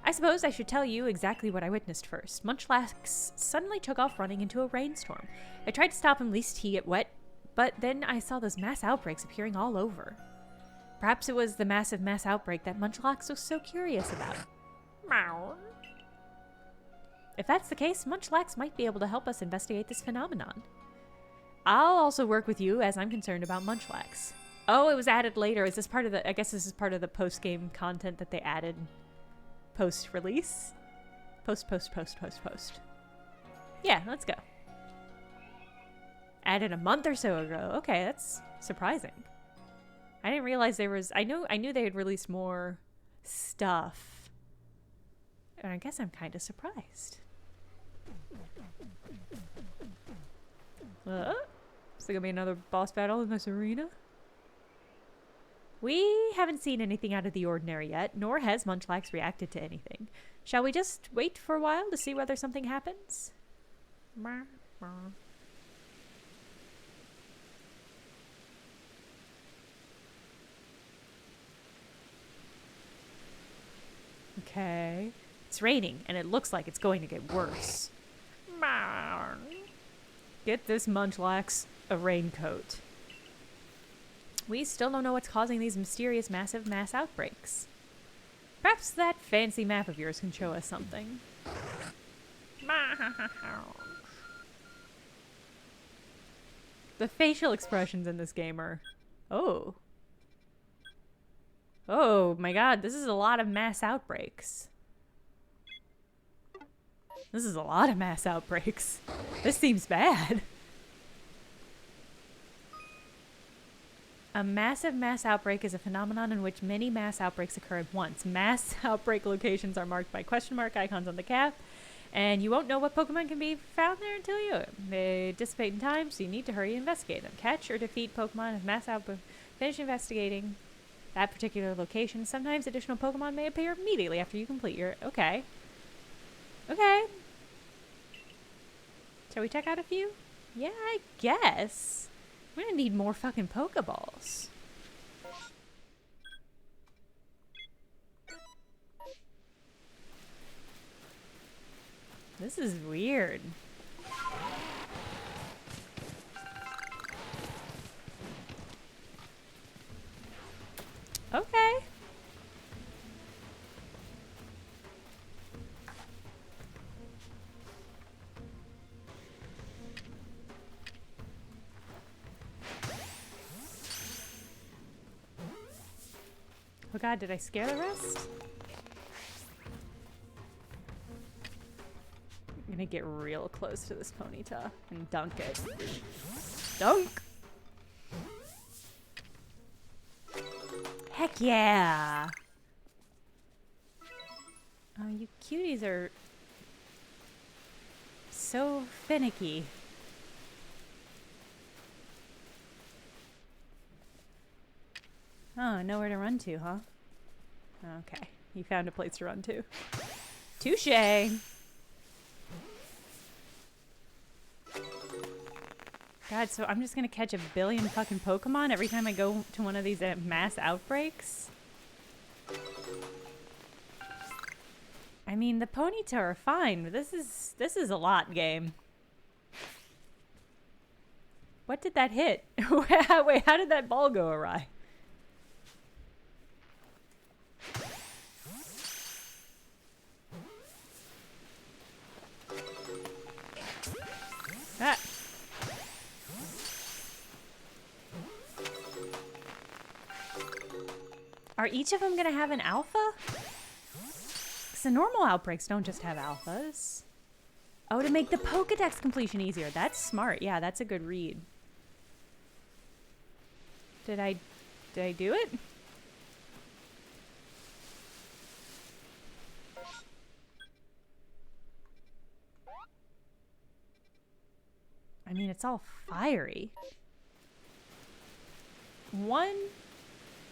I suppose I should tell you exactly what I witnessed first. Munchlax suddenly took off running into a rainstorm. I tried to stop him lest he get wet, but then I saw those mass outbreaks appearing all over. Perhaps it was the massive mass outbreak that Munchlax was so curious about. Meow. If that's the case, Munchlax might be able to help us investigate this phenomenon. I'll also work with you as I'm concerned about Munchlax. Oh, it was added later. Is this part of the... I guess this is part of the post-game content that they added post-release? Post. Yeah, let's go. Added a month or so ago. Okay, that's surprising. I didn't realize there was... I knew they had released more stuff. And I guess I'm kind of surprised. Is there gonna be another boss battle in this arena? We haven't seen anything out of the ordinary yet, nor has Munchlax reacted to anything. Shall we just wait for a while to see whether something happens? Okay. It's raining, and it looks like it's going to get worse. Get this Munchlax a raincoat. We still don't know what's causing these mysterious massive mass outbreaks. Perhaps that fancy map of yours can show us something. The facial expressions in this game are... Oh. Oh my god, this is a lot of mass outbreaks. This is a lot of mass outbreaks. This seems bad. A massive mass outbreak is a phenomenon in which many mass outbreaks occur at once. Mass outbreak locations are marked by question mark icons on the cap, and you won't know what Pokemon can be found there until you... They dissipate in time, so you need to hurry and investigate them. Catch or defeat Pokemon as mass outbreak. Finish investigating that particular location. Sometimes additional Pokemon may appear immediately after you complete your... Okay. Okay. Shall we check out a few? Yeah, I guess. We're gonna need more fucking Pokeballs. This is weird. Okay. Oh god, did I scare the rest? I'm gonna get real close to this Ponyta and dunk it. Dunk! Heck yeah! Oh, you cuties are so finicky. Oh, nowhere to run to, huh? Okay, you found a place to run to. Touché! God, so I'm just gonna catch a billion fucking Pokemon every time I go to one of these mass outbreaks? I mean, the Ponyta are fine, but this is a lot, game. What did that hit? Wait, how did that ball go awry? Ah. Are each of them gonna have an alpha? Because the normal outbreaks don't just have alphas. Oh, to make the Pokedex completion easier. That's smart. Yeah, that's a good read. Did I do it? I mean, it's all fiery. One,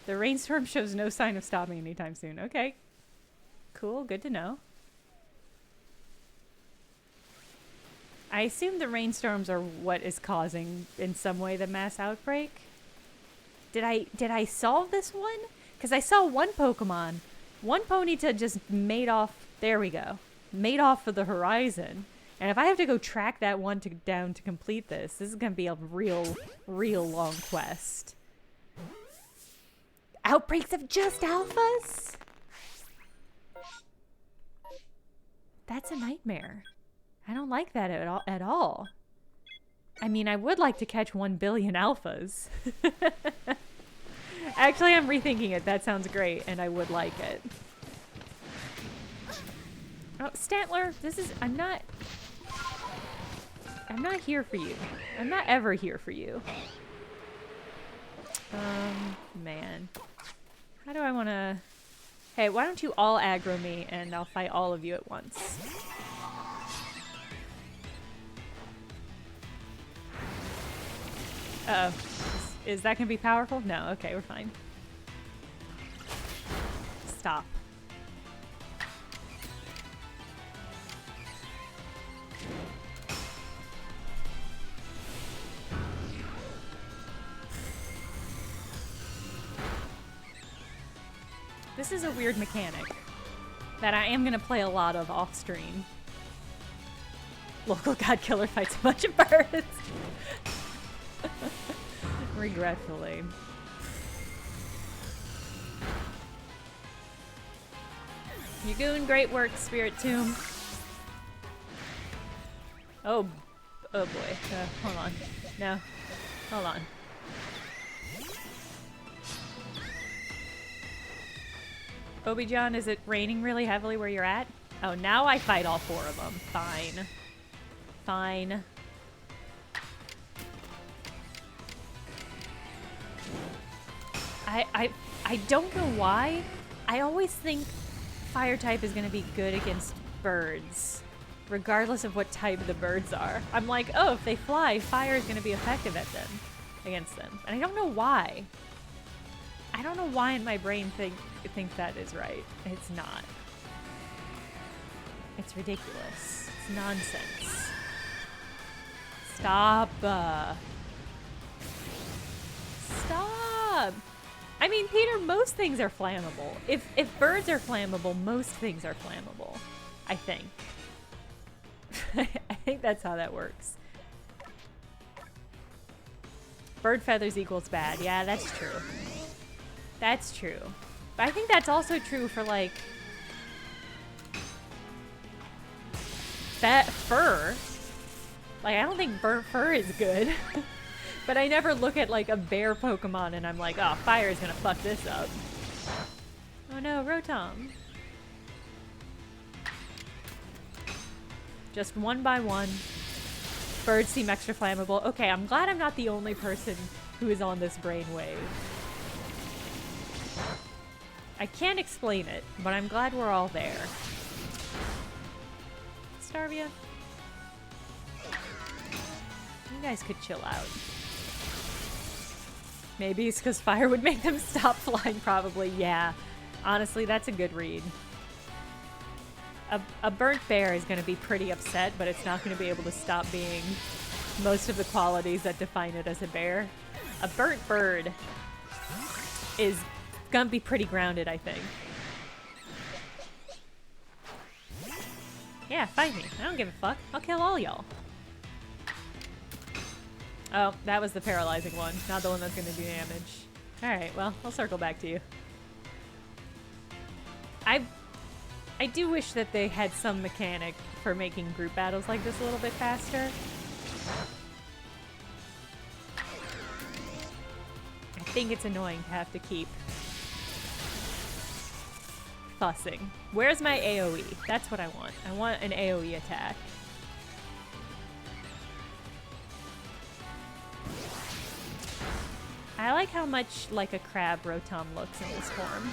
the rainstorm shows no sign of stopping anytime soon. Okay. Cool, good to know. I assume the rainstorms are what is causing, in some way, the mass outbreak. Did I solve this one? Because I saw one Pokemon. One Ponyta just made off, there we go. Made off for the horizon. And if I have to go track that one down to complete this, this is going to be a real long quest. Outbreaks of just alphas? That's a nightmare. I don't like that at all. I mean, I would like to catch 1 billion alphas. Actually, I'm rethinking it. That sounds great, and I would like it. Oh, Stantler, I'm not here for you. I'm not ever here for you. Man. How do I want to... Hey, why don't you all aggro me, and I'll fight all of you at once. Uh-oh. Is that going to be powerful? No. Okay, we're fine. Stop. This is a weird mechanic that I am going to play a lot of off stream. Local god killer fights a bunch of birds. Regretfully. You're doing great work, Spirit Tomb. Oh boy. Hold on. No. Hold on. Obi-John, is it raining really heavily where you're at? Oh, now I fight all 4 of them. Fine. Fine. I don't know why. I always think fire type is going to be good against birds, regardless of what type the birds are. I'm like, oh, if they fly, fire is going to be effective at them, against them. And I don't know why. I don't know why in my brain think that is right. It's not. It's ridiculous. It's nonsense. Stop. Stop. I mean, Peter, most things are flammable. If birds are flammable, most things are flammable. I think. I think that's how that works. Bird feathers equals bad. Yeah, that's true. That's true. But I think that's also true for, like, that fur. Like, I don't think burnt fur is good. But I never look at, like, a bear Pokemon and I'm like, oh, fire is gonna fuck this up. Oh no, Rotom. Just one by one. Birds seem extra flammable. Okay, I'm glad I'm not the only person who is on this brainwave. I can't explain it, but I'm glad we're all there. Starvia. You guys could chill out. Maybe it's because fire would make them stop flying, probably. Yeah. Honestly, that's a good read. A burnt bear is going to be pretty upset, but it's not going to be able to stop being most of the qualities that define it as a bear. A burnt bird is going to be pretty grounded, I think. Yeah, fight me. I don't give a fuck. I'll kill all y'all. Oh, that was the paralyzing one, not the one that's going to do damage. Alright, well, I'll circle back to you. I do wish that they had some mechanic for making group battles like this a little bit faster. I think it's annoying to have to keep fussing. Where's my AoE? That's what I want. I want an AoE attack. I like how much like a crab Rotom looks in this form.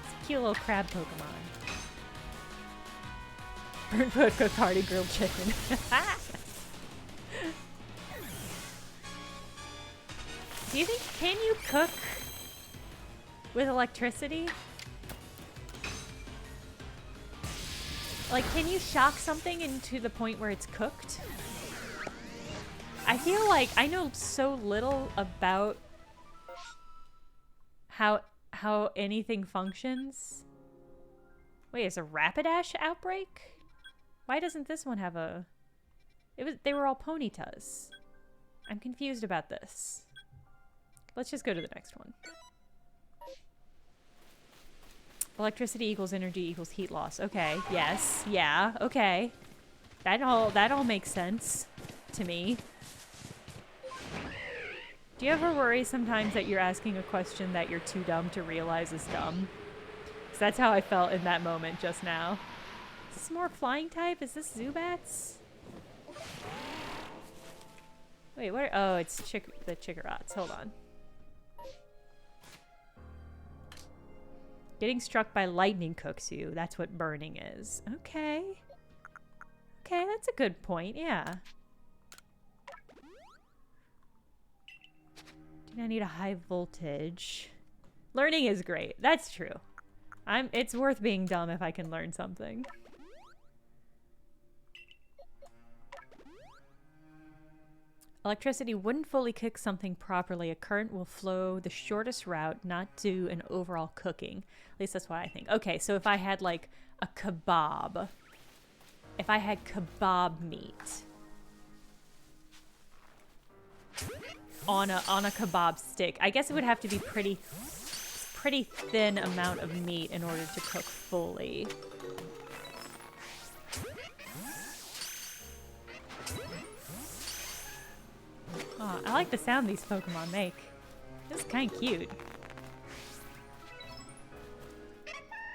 It's a cute little crab Pokemon. Burnt food, cooked hearty, grilled chicken. Do you think, can you cook with electricity? Like, can you shock something into the point where it's cooked? I feel like I know so little about how anything functions. Wait, is a Rapidash outbreak? Why doesn't this one have a... They were all Ponytas. I'm confused about this. Let's just go to the next one. Electricity equals energy equals heat loss. Okay, yes, yeah, okay. That all makes sense to me. Do you ever worry sometimes that you're asking a question that you're too dumb to realize is dumb? 'Cause that's how I felt in that moment just now. Is this more flying type? Is this Zubats? Wait, what? Oh, it's the Chikorots. Hold on. Getting struck by lightning cooks you. That's what burning is. Okay. Okay, that's a good point. Yeah. Do I need a high voltage? Learning is great. That's true. It's worth being dumb if I can learn something. Electricity wouldn't fully cook something properly. A current will flow the shortest route, not do an overall cooking. At least that's what I think. Okay, so if I had like a kebab if I had kebab meat on a kebab stick. I guess it would have to be pretty thin amount of meat in order to cook fully. Oh, I like the sound these Pokemon make. This is kind of cute.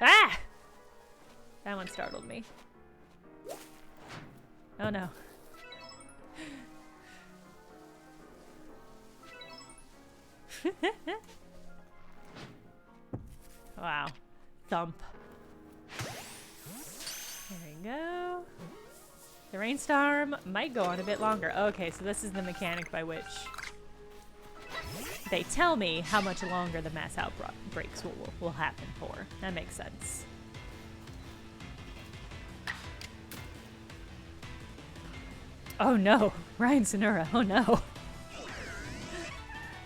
Ah! That one startled me. Oh no. Wow. Thump. There we go. The rainstorm might go on a bit longer. Okay, so this is the mechanic by which they tell me how much longer the mass outbreaks will happen for. That makes sense. Oh no, Ryan Sonura, oh no.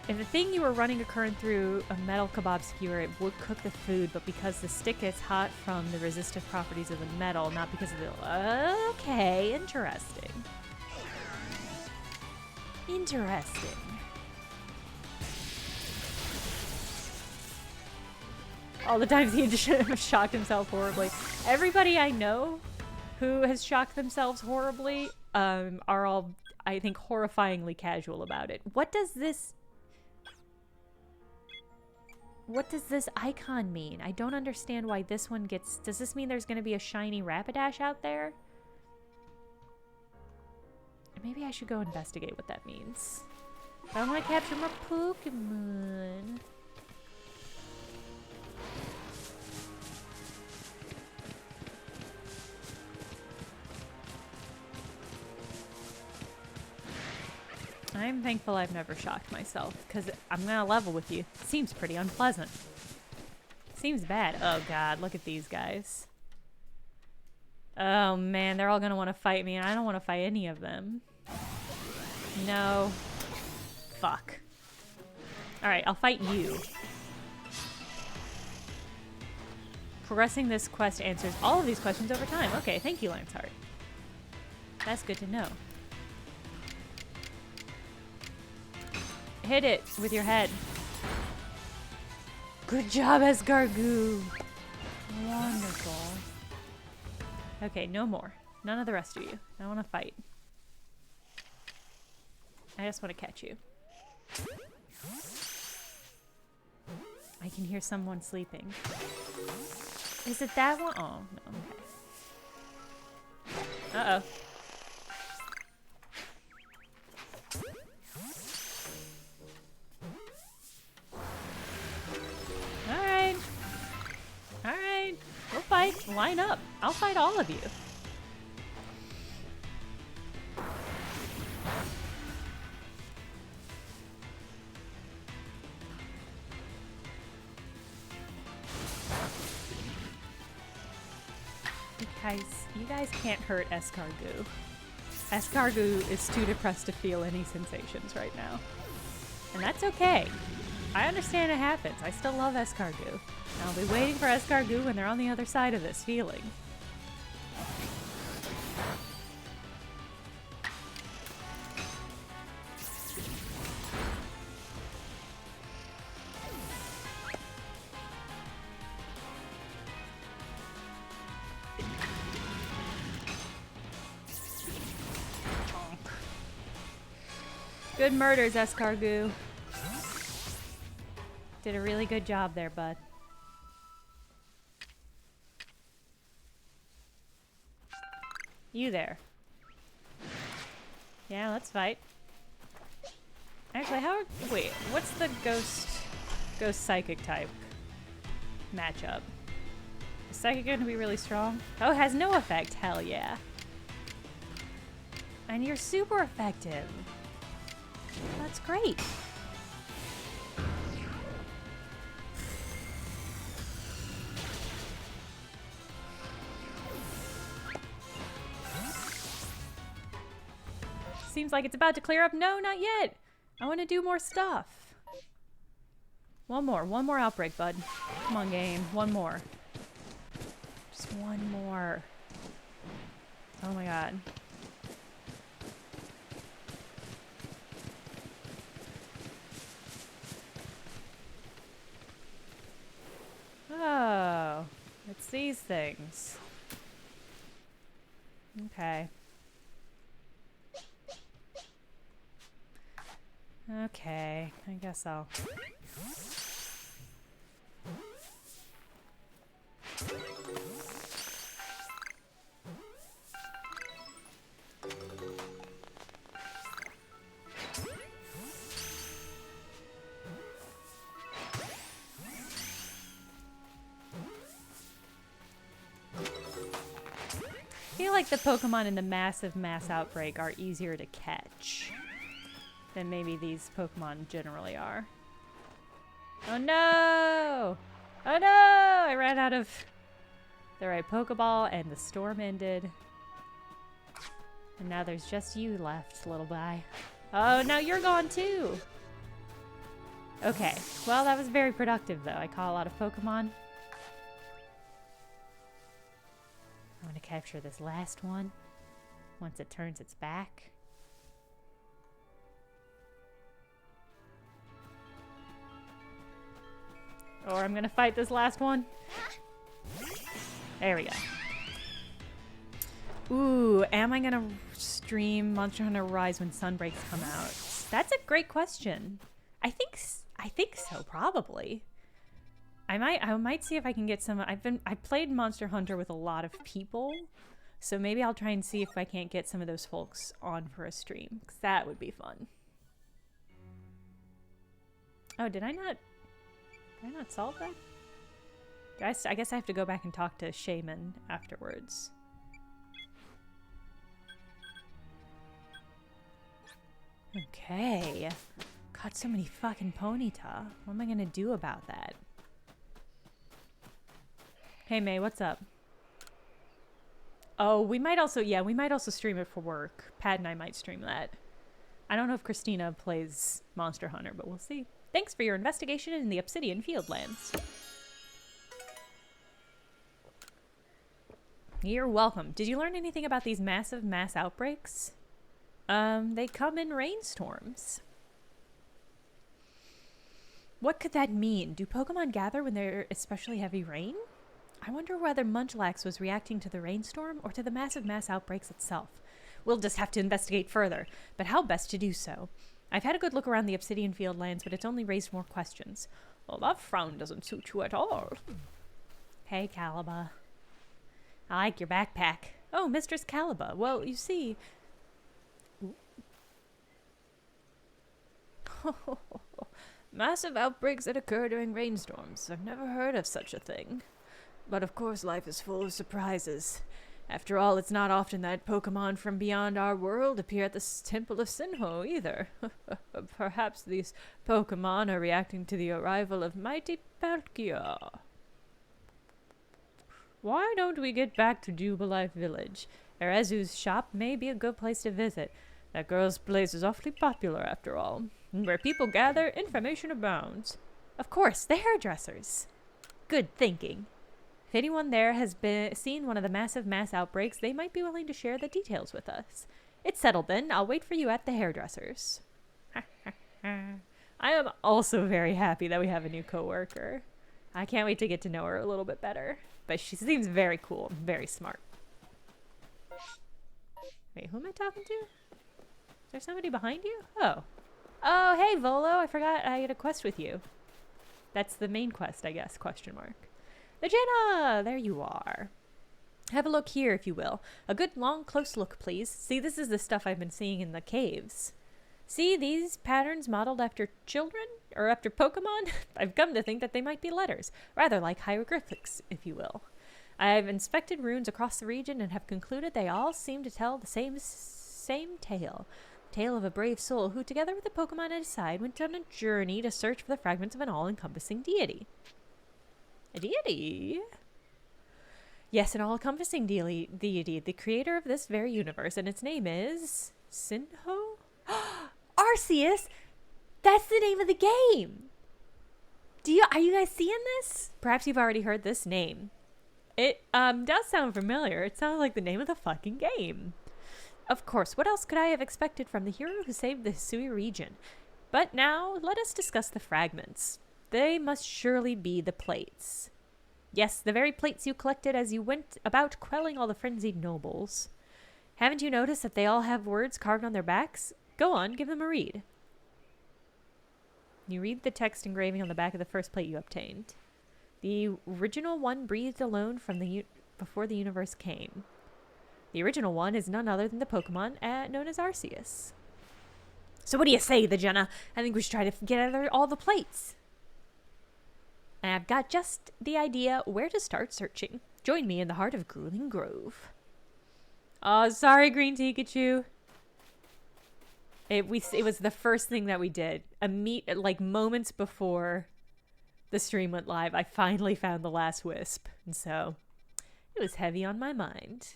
If the thing you were running a current through a metal kebab skewer, it would cook the food, but because the stick gets hot from the resistive properties of the metal, not because of the... Okay, interesting. Interesting. All the times he shocked himself horribly. Everybody I know who has shocked themselves horribly are all, I think, horrifyingly casual about it. What does this icon mean? I don't understand why this one gets... Does this mean there's going to be a shiny Rapidash out there? Maybe I should go investigate what that means. I want to capture more Pokemon. I'm thankful I've never shocked myself, because I'm gonna level with you. It seems pretty unpleasant. Seems bad. Oh god, look at these guys. Oh man, they're all gonna want to fight me, and I don't want to fight any of them. No. Fuck. Alright, I'll fight you. Progressing this quest answers all of these questions over time. Okay, thank you, Lanceheart. That's good to know. Hit it with your head. Good job, Escargot. Wonderful. Okay, no more. None of the rest of you. I want to fight. I just want to catch you. I can hear someone sleeping. Is it that one? Oh, no. Okay. Uh-oh. Alright. Alright. We'll fight. Line up. I'll fight all of you. You guys can't hurt Escargot. Escargot is too depressed to feel any sensations right now. And that's okay. I understand it happens. I still love Escargot. I'll be waiting for Escargot when they're on the other side of this feeling. Good murders, Escargot. Did a really good job there, bud. You there. Yeah, let's fight. Actually, wait, what's the ghost psychic type matchup? Is psychic gonna be really strong? Oh, it has no effect. Hell yeah. And you're super effective. That's great. Seems like it's about to clear up. No, not yet. I want to do more stuff. One more outbreak, bud. Come on, game. One more. Just one more. Oh my god. Oh, it's these things. Okay. Okay, I guess I'll... I feel like the Pokemon in the massive mass outbreak are easier to catch than maybe these Pokemon generally are. Oh no! Oh no! I ran out of the right Pokeball and the storm ended. And now there's just you left, little guy. Oh, now you're gone too! Okay, well that was very productive though. I caught a lot of Pokemon. I'm gonna capture this last one once it turns its back. Or I'm gonna fight this last one. There we go. Ooh, am I gonna stream Monster Hunter Rise when Sunbreaks come out? That's a great question. I think so, probably. I might see if I can get some. I played Monster Hunter with a lot of people, so maybe I'll try and see if I can't get some of those folks on for a stream, because that would be fun. Oh, did I not solve that? Guys, I guess I have to go back and talk to Shaman afterwards. Okay. Caught so many fucking Ponyta. What am I gonna do about that? Hey May, what's up? Oh, we might also stream it for work. Pat and I might stream that. I don't know if Christina plays Monster Hunter, but we'll see. Thanks for your investigation in the Obsidian Fieldlands. You're welcome. Did you learn anything about these massive mass outbreaks? They come in rainstorms. What could that mean? Do Pokemon gather when there's especially heavy rain? I wonder whether Munchlax was reacting to the rainstorm or to the massive mass outbreaks itself. We'll just have to investigate further, but how best to do so? I've had a good look around the Obsidian Fieldlands, but it's only raised more questions. Well, that frown doesn't suit you at all. Hey, Caliba. I like your backpack. Oh, Mistress Caliba. Well, you see... Massive outbreaks that occur during rainstorms. I've never heard of such a thing. But of course life is full of surprises. After all, it's not often that Pokemon from beyond our world appear at the Temple of Sinnoh either. Perhaps these Pokemon are reacting to the arrival of mighty Palkia. Why don't we get back to Jubilife Village? Erezu's shop may be a good place to visit. That girl's place is awfully popular after all. Where people gather, information abounds. Of course, the hairdressers. Good thinking. If anyone there has seen one of the massive mass outbreaks, they might be willing to share the details with us. It's settled then. I'll wait for you at the hairdressers. I am also very happy that we have a new coworker. I can't wait to get to know her a little bit better. But she seems very cool and very smart. Wait, who am I talking to? Is there somebody behind you? Oh. Oh, hey, Volo. I forgot I had a quest with you. That's the main quest, I guess, question mark. The Jenna! There you are. Have a look here, if you will. A good, long, close look, please. See, this is the stuff I've been seeing in the caves. See these patterns modeled after children? Or after Pokemon? I've come to think that they might be letters. Rather like hieroglyphics, if you will. I've inspected runes across the region and have concluded they all seem to tell the same tale. The tale of a brave soul who, together with a Pokemon at his side, went on a journey to search for the fragments of an all-encompassing deity. A deity? Yes, an all-encompassing deity, the creator of this very universe, and its name is... Sinnoh? Arceus! That's the name of the game! Are you guys seeing this? Perhaps you've already heard this name. It does sound familiar. It sounds like the name of the fucking game. Of course, what else could I have expected from the hero who saved the Hisui region? But now, let us discuss the fragments. They must surely be the plates. Yes, the very plates you collected as you went about quelling all the frenzied nobles. Haven't you noticed that they all have words carved on their backs? Go on, give them a read. You read the text engraving on the back of the first plate you obtained. The original one breathed alone from before the universe came. The original one is none other than the Pokemon known as Arceus. So what do you say, the Jenna? I think we should try to get all the plates. And I've got just the idea where to start searching. Join me in the heart of Grueling Grove. Oh, sorry, Green Pikachu. It was the first thing that we did. Like moments before the stream went live, I finally found the last wisp. And so it was heavy on my mind.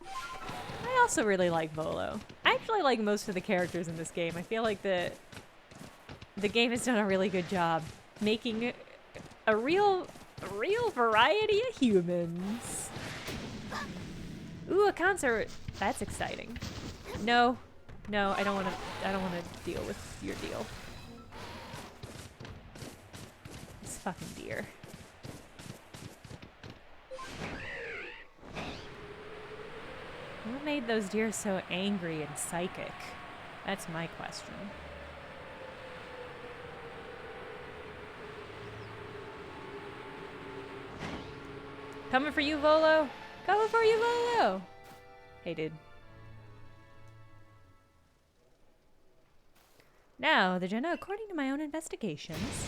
I also really like Volo. I actually like most of the characters in this game. I feel like the game has done a really good job making a real variety of humans. Ooh, a concert. That's exciting. No, I don't want to deal with your deal. This fucking deer. What made those deer so angry and psychic? That's my question. Coming for you, Volo! Coming for you, Volo! Hey, dude. Now, the Jenna, according to my own investigations...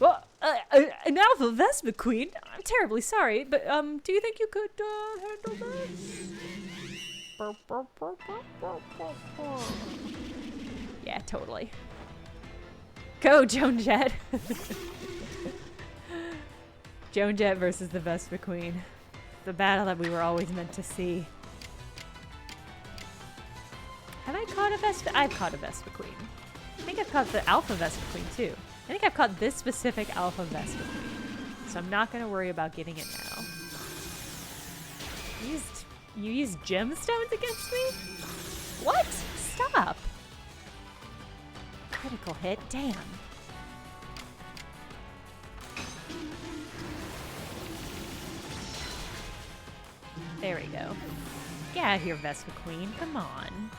Well, an Alpha Vespa Queen? I'm terribly sorry, but, do you think you could, handle this? Yeah, totally. Go, Joan Jett! Joan Jett versus the Vespa Queen. The battle that we were always meant to see. Have I caught a Vespa? I've caught a Vespa Queen. I think I've caught the Alpha Vespa Queen too. I think I've caught this specific Alpha Vespa Queen. So I'm not going to worry about getting it now. You used gemstones against me? What? Stop. Critical hit? Damn. There we go. Get out of here, Vespa Queen. Come on.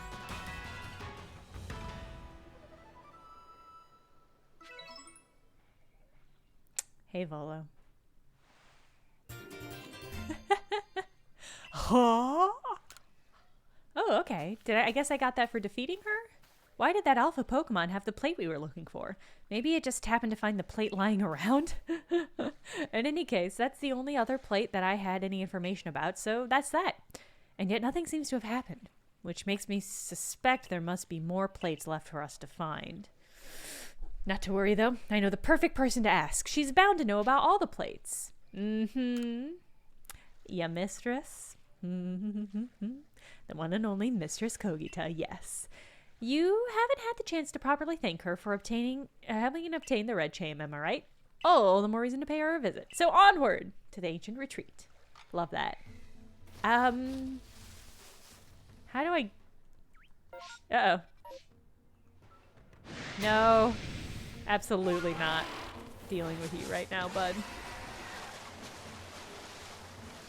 Hey, Volo. Huh? Oh, okay. I guess I got that for defeating her? Why did that alpha Pokemon have the plate we were looking for? Maybe it just happened to find the plate lying around? In any case, that's the only other plate that I had any information about, so that's that. And yet nothing seems to have happened, which makes me suspect there must be more plates left for us to find. Not to worry, though. I know the perfect person to ask. She's bound to know about all the plates. Mm-hmm. Yeah, mistress. Mm-hmm. The one and only Mistress Kogita, yes. You haven't had the chance to properly thank her for having obtained the red chain, am I right? All the more reason to pay her a visit. So onward to the ancient retreat. Love that. How do I... Uh-oh. No. Absolutely not dealing with you right now, bud.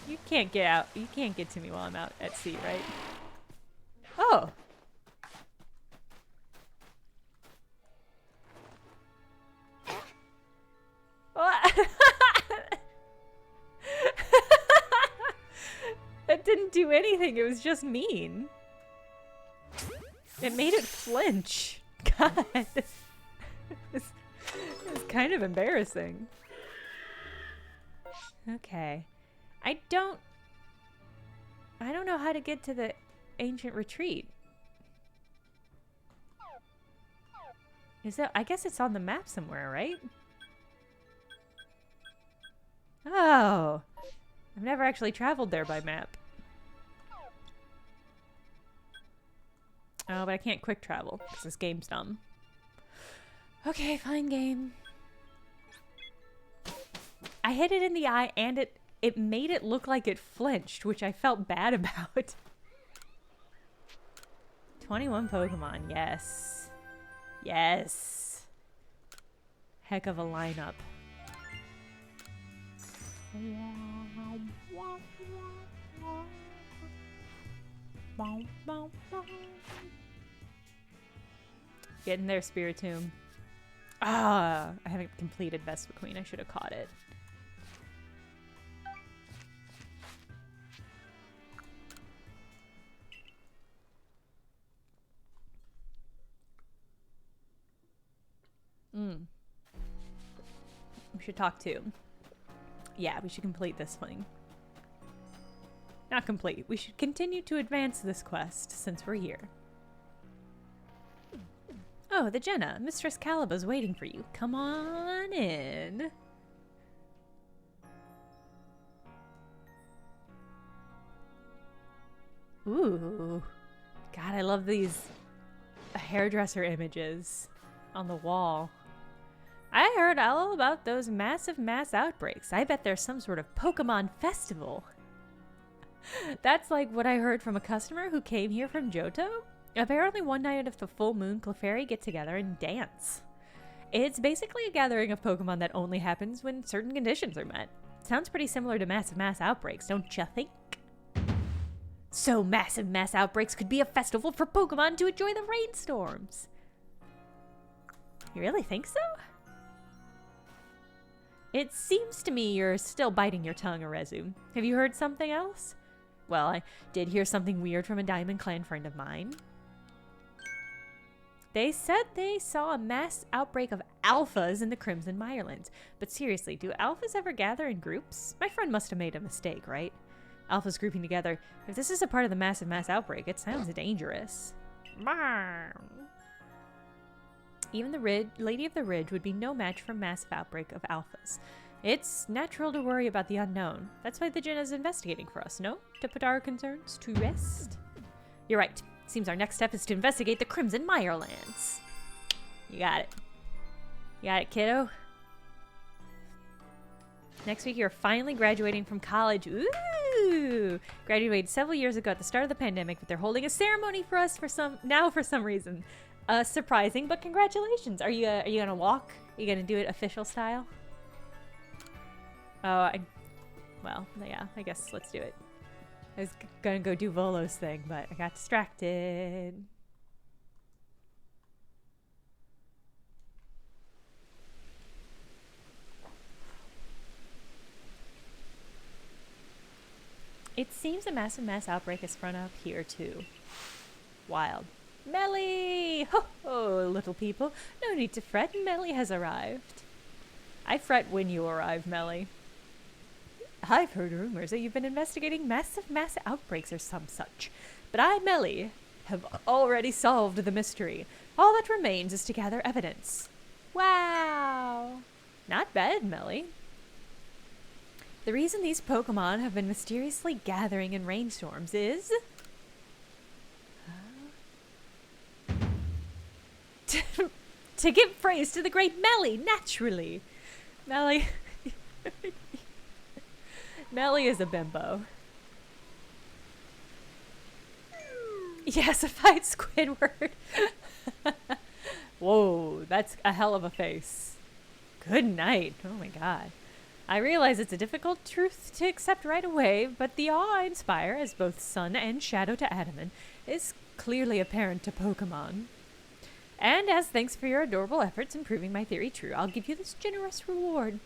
You can't get out. You can't get to me while I'm out at sea, right? Oh. What? That didn't do anything. It was just mean. It made it flinch. God. It was kind of embarrassing. Okay. I don't know how to get to the ancient retreat. I guess it's on the map somewhere, right? Oh. I've never actually traveled there by map. Oh, but I can't quick travel because this game's dumb. Okay, fine game. I hit it in the eye, and it made it look like it flinched, which I felt bad about. 21 Pokemon, yes. Yes. Heck of a lineup. Getting there, Spiritomb. Ah, I haven't completed Vespa Queen. I should have caught it. We should talk to. Yeah, we should complete this thing. Not complete. We should continue to advance this quest since we're here. Oh, the Jenna. Mistress Calaba's waiting for you. Come on in. Ooh. God, I love these hairdresser images on the wall. I heard all about those massive mass outbreaks. I bet there's some sort of Pokemon festival. That's like what I heard from a customer who came here from Johto. Apparently one night of the full moon, Clefairy get together and dance. It's basically a gathering of Pokemon that only happens when certain conditions are met. Sounds pretty similar to massive mass outbreaks, don't you think? So massive mass outbreaks could be a festival for Pokemon to enjoy the rainstorms. You really think so? It seems to me you're still biting your tongue, Arezu. Have you heard something else? Well, I did hear something weird from a Diamond Clan friend of mine. They said they saw a mass outbreak of alphas in the Crimson Mirelands. But seriously, do alphas ever gather in groups? My friend must have made a mistake, right? Alphas grouping together. If this is a part of the massive mass outbreak, it sounds dangerous. Even the Lady of the Ridge would be no match for massive outbreak of alphas. It's natural to worry about the unknown. That's why the Jenna's investigating for us, no? To put our concerns to rest? You're right. Seems our next step is to investigate the Crimson Mirelands. You got it. You got it, kiddo? Next week, you're finally graduating from college. Ooh! Graduated several years ago at the start of the pandemic, but they're holding a ceremony for us for some reason. Surprising, but congratulations. Are you gonna walk? Are you gonna do it official style? Oh, well, yeah, I guess let's do it. I was gonna go do Volo's thing, but I got distracted. It seems a massive mass outbreak is sprung up here, too. Wild. Melly! Ho ho, little people. No need to fret, Melly has arrived. I fret when you arrive, Melly. I've heard rumors that you've been investigating massive mass outbreaks or some such. But I, Melly, have already solved the mystery. All that remains is to gather evidence. Wow! Not bad, Melly. The reason these Pokemon have been mysteriously gathering in rainstorms is... to give praise to the great Melly, naturally. Melly... Melly is a bimbo. Yesified Squidward. Whoa, that's a hell of a face. Good night. Oh my god. I realize it's a difficult truth to accept right away, but the awe I inspire as both sun and shadow to Adamant is clearly apparent to Pokemon. And as thanks for your adorable efforts in proving my theory true, I'll give you this generous reward.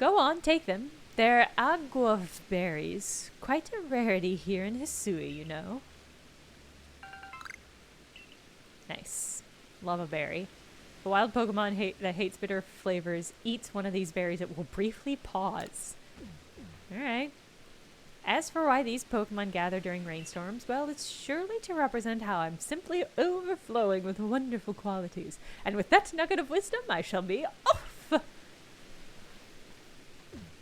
Go on, take them. They're Aguav berries. Quite a rarity here in Hisui, you know. Nice. Love a berry. If a wild Pokemon that hates bitter flavors eats one of these berries, it will briefly pause. Alright. As for why these Pokemon gather during rainstorms, well, it's surely to represent how I'm simply overflowing with wonderful qualities. And with that nugget of wisdom, I shall be off!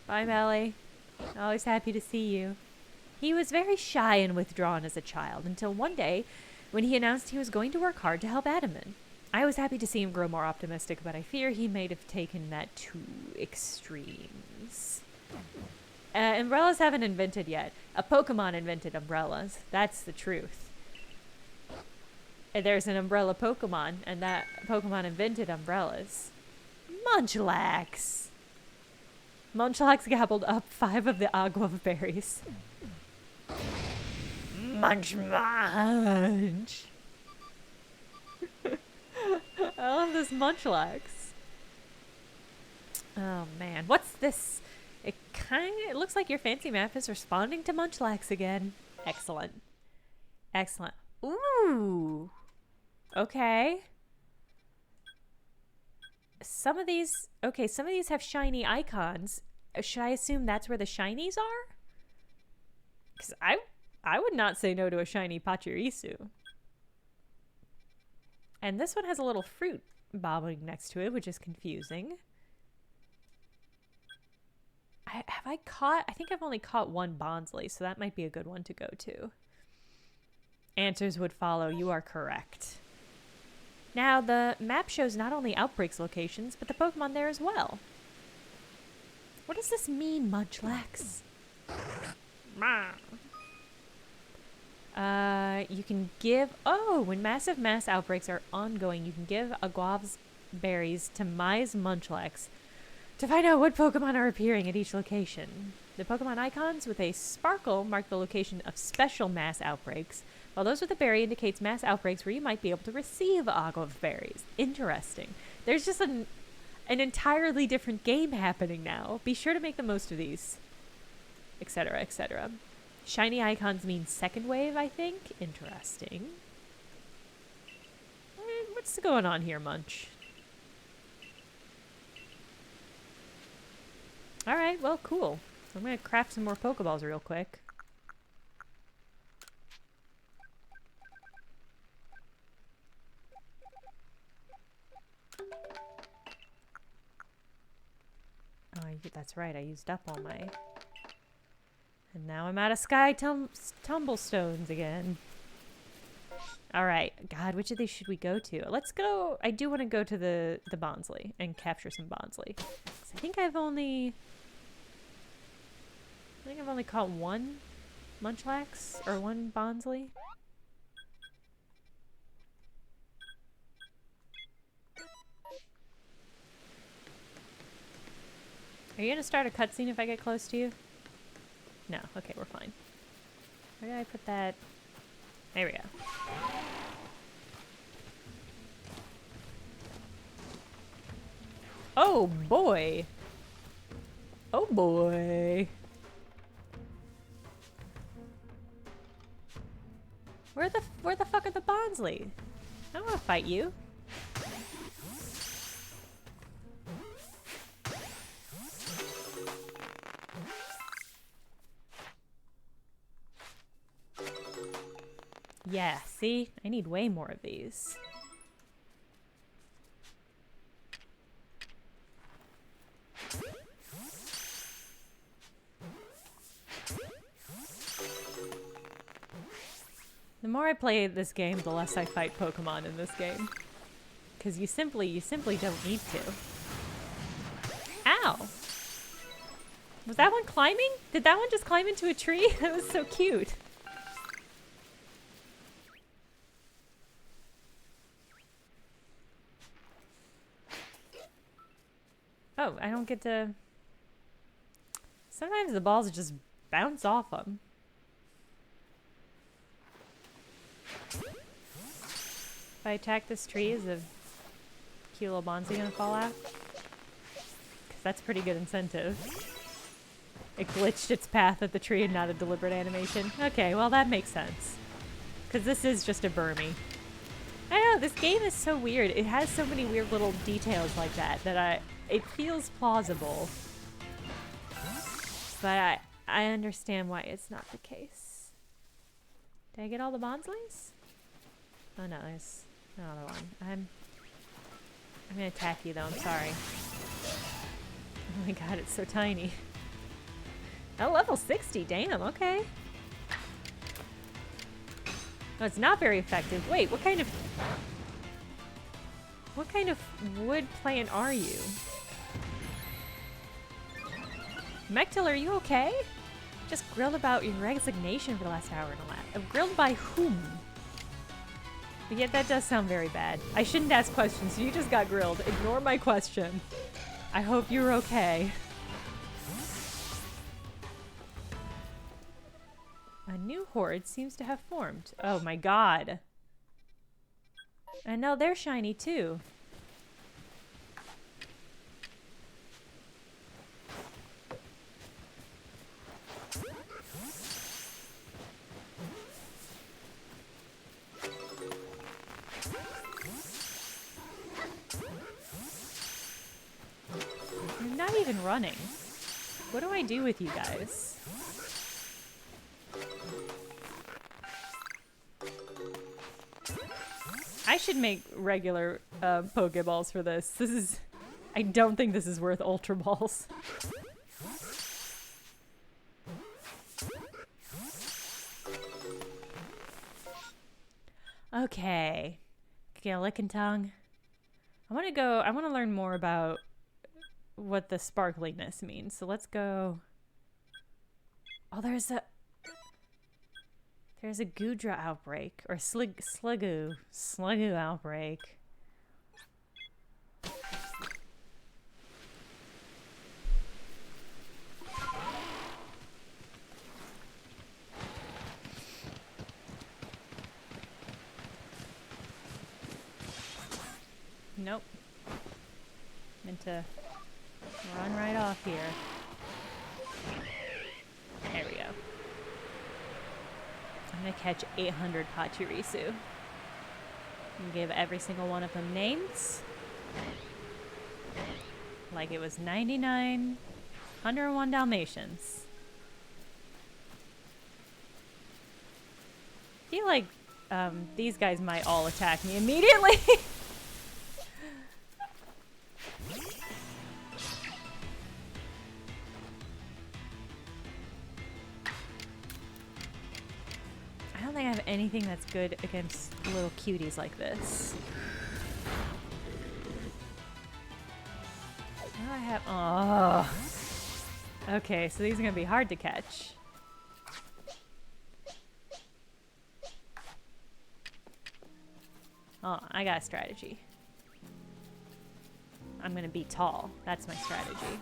Bye, Melly. Always happy to see you. He was very shy and withdrawn as a child, until one day, when he announced he was going to work hard to help Adamant. I was happy to see him grow more optimistic, but I fear he may have taken that to extremes. Umbrellas haven't invented yet. A Pokemon invented umbrellas. That's the truth. There's an umbrella Pokemon, and that Pokemon invented umbrellas. Munchlax! Munchlax gobbled up 5 of the agua berries. Munch, munch! I love this Munchlax. Oh man, what's this? It looks like your fancy map is responding to Munchlax again. Excellent. Excellent. Ooh! Okay. Some of these have shiny icons. Should I assume that's where the shinies are? Because I would not say no to a shiny Pachirisu. And this one has a little fruit bobbing next to it, which is confusing. I think I've only caught one Bonsley, so that might be a good one to go to. Answers would follow. You are correct. Now, the map shows not only Outbreak's locations, but the Pokemon there as well. What does this mean, Munchlax? You can give... Oh, when massive mass outbreaks are ongoing, you can give Aguav's berries to Mai's Munchlax to find out what Pokemon are appearing at each location. The Pokemon icons with a sparkle mark the location of special mass outbreaks, while those with a berry indicates mass outbreaks where you might be able to receive Agua berries. Interesting. There's just an entirely different game happening now. Be sure to make the most of these. Etc., etc. Shiny icons mean second wave, I think. Interesting. What's going on here, Munch? Alright, well, cool. I'm gonna craft some more Pokeballs real quick. Oh, that's right, I used up all my... And now I'm out of Sky Tumblestones again. Alright, God, which of these should we go to? Let's go... I do want to go to the Bonsley and capture some Bonsley. I think I've only caught one Munchlax or one Bonsley. Are you gonna start a cutscene if I get close to you? No. Okay, we're fine. Where did I put that? There we go. Oh boy. Oh boy. Where the fuck are the Bonsley? I don't want to fight you. Yeah, see? I need way more of these. The more I play this game, the less I fight Pokemon in this game. Because you simply don't need to. Ow! Was that one climbing? Did that one just climb into a tree? That was so cute. Oh, I don't get to... Sometimes the balls just bounce off them. If I attack this tree, is a cute little Bonsley gonna fall out? Because that's pretty good incentive. It glitched its path at the tree and not a deliberate animation. Okay, well that makes sense. Because this is just a Burmy. I don't know, this game is so weird. It has so many weird little details like that that it feels plausible. But I understand why it's not the case. Did I get all the Bonsleys? Oh no, there's another one. I'm gonna attack you though, I'm sorry. Oh my god, it's so tiny. Oh, level 60, damn, okay. No, it's not very effective. Wait, what kind of... What kind of wood plant are you? Mechtil, are you okay? Just grilled about your resignation for the last hour and a half. Grilled by whom? But yet that does sound very bad. I shouldn't ask questions. You just got grilled. Ignore my question. I hope you're okay. A new horde seems to have formed. Oh my god. And now they're shiny too. You're not even running. What do I do with you guys? I should make regular Pokeballs for this. This is... I don't think this is worth Ultra Balls. Okay. Licking tongue. I want to learn more about what the sparkliness means. So let's go... Oh, there's a Gudra outbreak. Or Slugoo outbreak. Nope. Meant to run right off here. There we go. I'm gonna catch 800 Pachirisu. And give every single one of them names. Like it was 99, 101 Dalmatians. I feel like these guys might all attack me immediately. I don't think I have anything that's good against little cuties like this. Now I have... Oh. Okay, so these are going to be hard to catch. Oh, I got a strategy. I'm going to be tall. That's my strategy.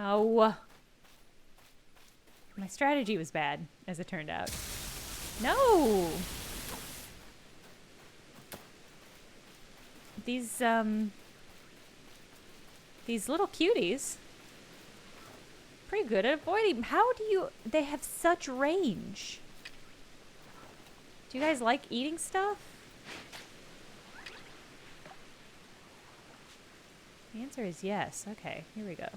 Oh. My strategy was bad, as it turned out. No! These little cuties. Pretty good at avoiding. How do you... They have such range. Do you guys like eating stuff? The answer is yes. Okay, here we go.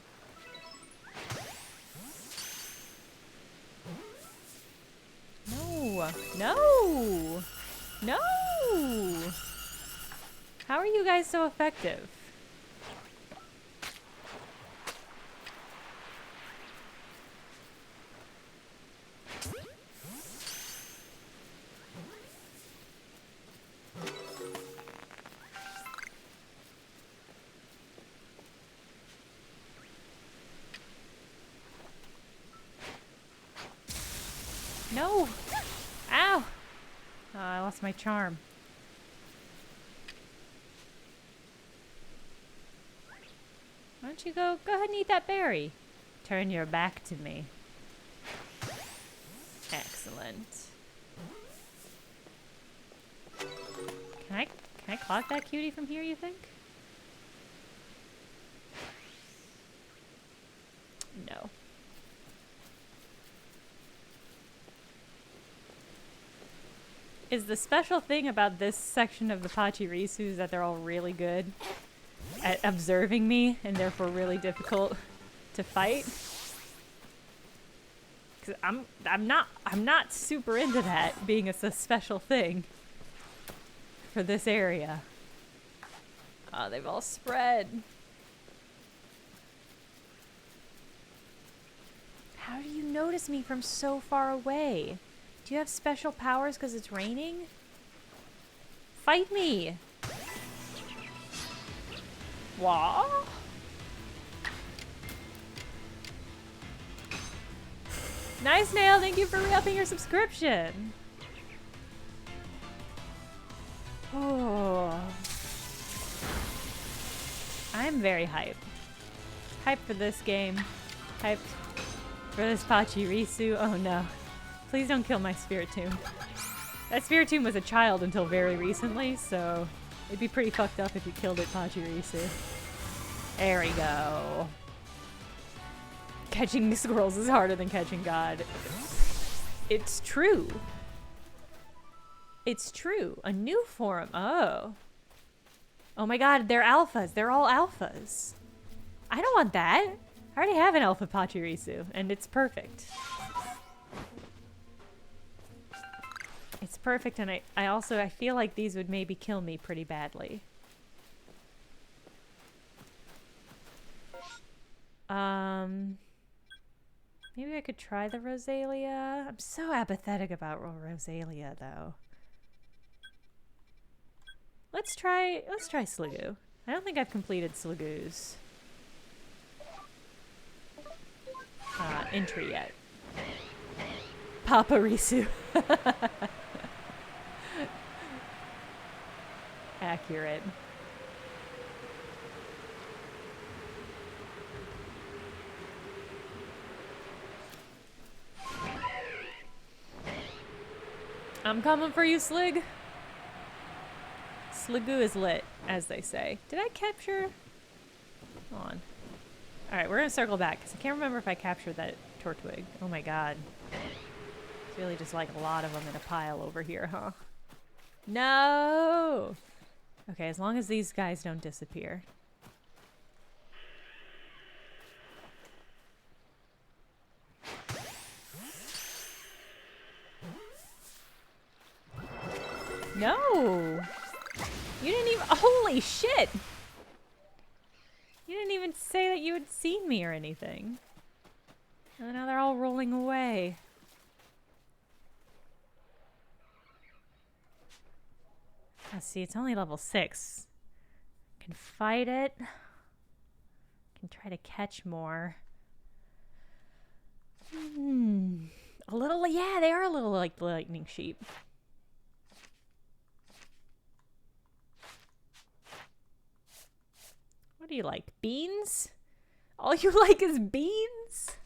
No! No! No! How are you guys so effective? No! Ow! Oh, I lost my charm. Why don't you go ahead and eat that berry? Turn your back to me. Excellent. Can I clock that cutie from here, you think? No. Is the special thing about this section of the Pachirisus that they're all really good at observing me and therefore really difficult to fight? Cause I'm not super into that being a special thing for this area. Oh, they've all spread. How How do you notice me from so far away? Do you have special powers because it's raining? Fight me! Wah? Nice Nail, thank you for re-upping your subscription. Oh. I'm very hyped. Hyped for this game. Hyped for this Pachirisu. Oh no. Please don't kill my Spiritomb. That Spiritomb was a child until very recently, so it'd be pretty fucked up if you killed it, Pachirisu. There we go. Catching squirrels is harder than catching God. It's true. It's true. A new form. Oh. Oh my god, they're alphas. They're all alphas. I don't want that. I already have an alpha Pachirisu, and it's perfect. It's perfect, and I feel like these would maybe kill me pretty badly. Maybe I could try the Rosalia. I'm so apathetic about Rosalia, though. Let's try Sliggoo. I don't think I've completed Sliggoo's entry yet. Paparisu. Accurate. I'm coming for you, Slig. Sliggoo is lit, as they say. Did I capture? Hold on. Alright, we're gonna circle back, because I can't remember if I captured that Tortwig. Oh my god. It's really just like a lot of them in a pile over here, huh? No! Okay, as long as these guys don't disappear. No! You didn't even— holy shit! You didn't even say that you had seen me or anything. And now they're all rolling away. Let's see, it's only level 6. Can fight it. Can try to catch more. A little— yeah, they are a little like the lightning sheep. What do you like? Beans? All you like is beans?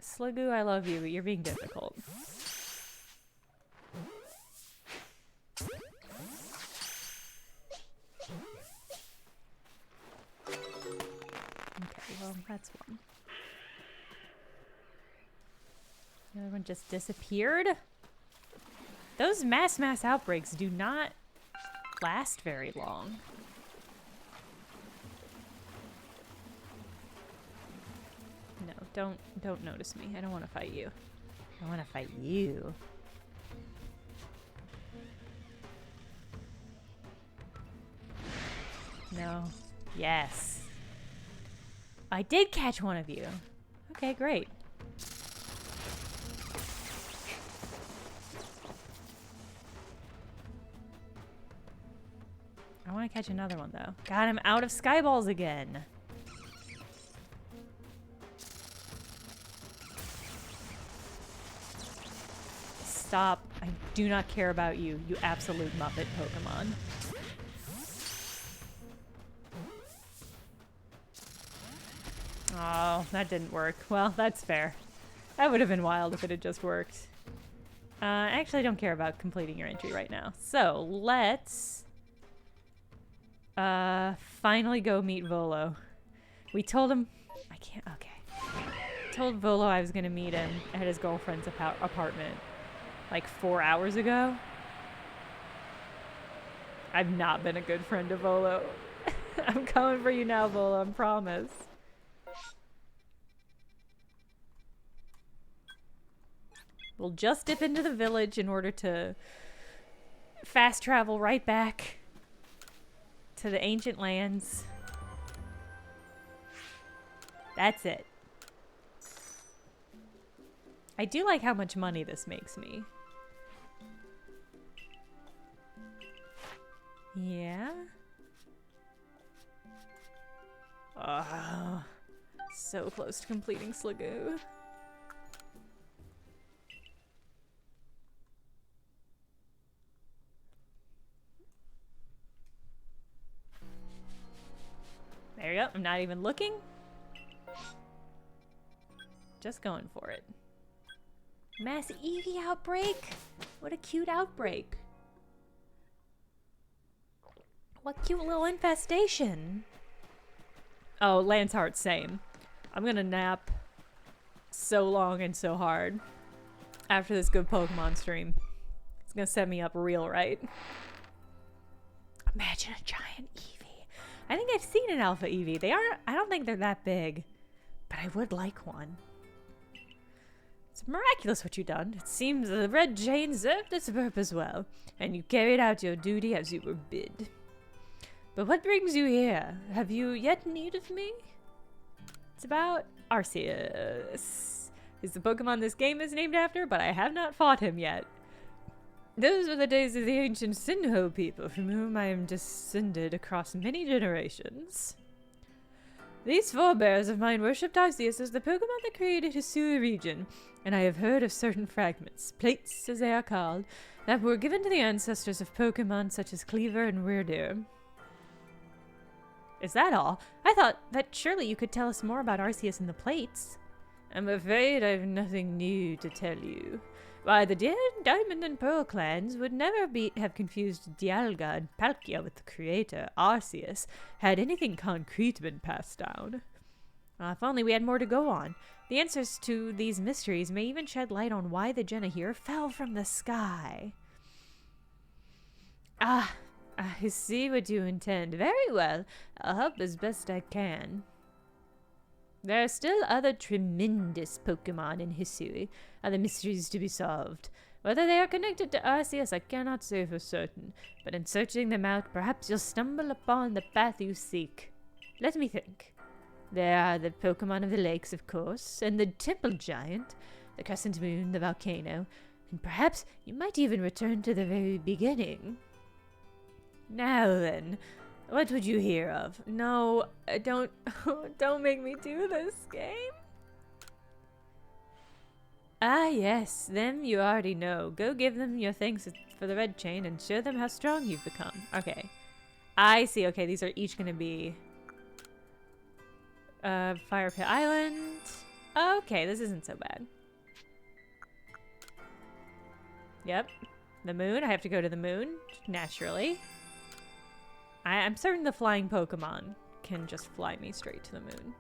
Sliggoo, I love you, but you're being difficult. Okay, well, that's one. The other one just disappeared? Those mass outbreaks do not last very long. No, don't notice me. I don't want to fight you. I want to fight you. No. Yes. I did catch one of you. Okay, great. I want to catch another one, though. God, I'm out of Skyballs again. Stop. I do not care about you, you absolute Muppet Pokemon. Oh, that didn't work. Well, that's fair. That would have been wild if it had just worked. I actually don't care about completing your entry right now. So, let's finally go meet Volo. We told him— I can't— okay. Told Volo I was gonna meet him at his girlfriend's apartment like 4 hours ago. I've not been a good friend to Volo. I'm coming for you now, Volo, I promise. We'll just dip into the village in order to fast travel right back to the ancient lands. That's it. I do like how much money this makes me. Yeah? Oh, so close to completing Sligoo. There you go. I'm not even looking. Just going for it. Mass Eevee outbreak? What a cute outbreak. What cute little infestation. Oh, Lanceheart, same. I'm gonna nap so long and so hard after this good Pokemon stream. It's gonna set me up real right. Imagine a giant Eevee. I think I've seen an Alpha Eevee. They aren't, I don't think they're that big, but I would like one. It's miraculous what you've done. It seems the red chain served its purpose well, and you carried out your duty as you were bid. But what brings you here? Have you yet need of me? It's about Arceus. He's the Pokemon this game is named after, but I have not fought him yet. Those were the days of the ancient Sinnoh people from whom I am descended across many generations. These forebears of mine worshipped Arceus as the Pokemon that created Hisui region, and I have heard of certain fragments, plates as they are called, that were given to the ancestors of Pokemon such as Cleaver and Weirdeer. Is that all? I thought that surely you could tell us more about Arceus and the plates. I'm afraid I have nothing new to tell you. Why, the Diamond and Pearl clans would never have confused Dialga and Palkia with the creator, Arceus, had anything concrete been passed down. If only we had more to go on. The answers to these mysteries may even shed light on why the Jenna here fell from the sky. I see what you intend. Very well. I'll help as best I can. There are still other tremendous Pokemon in Hisui, other mysteries to be solved. Whether they are connected to Arceus, I cannot say for certain, but in searching them out, perhaps you'll stumble upon the path you seek. Let me think. There are the Pokemon of the lakes, of course, and the Temple Giant, the Crescent Moon, the volcano, and perhaps you might even return to the very beginning. Now then, what would you hear of? No, don't make me do this game. Ah, yes, them you already know. Go give them your thanks for the red chain and show them how strong you've become. Okay, I see. Okay, these are each gonna be Fire Pit Island. Okay, this isn't so bad. Yep, the moon. I have to go to the moon, naturally. I'm certain the flying Pokemon can just fly me straight to the moon.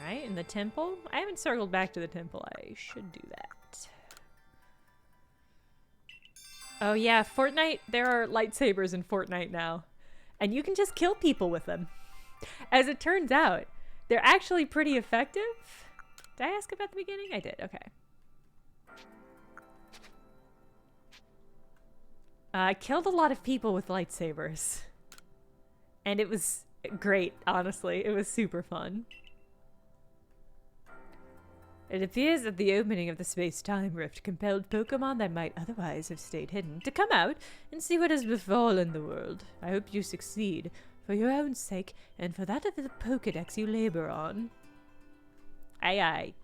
Alright, and the temple? I haven't circled back to the temple. I should do that. Oh yeah, Fortnite. There are lightsabers in Fortnite now. And you can just kill people with them. As it turns out, they're actually pretty effective. Did I ask about the beginning? I did, okay. I killed a lot of people with lightsabers. And it was great, honestly. It was super fun. It appears that the opening of the space-time rift compelled Pokemon that might otherwise have stayed hidden to come out and see what has befallen the world. I hope you succeed, for your own sake, and for that of the Pokedex you labor on. Aye aye.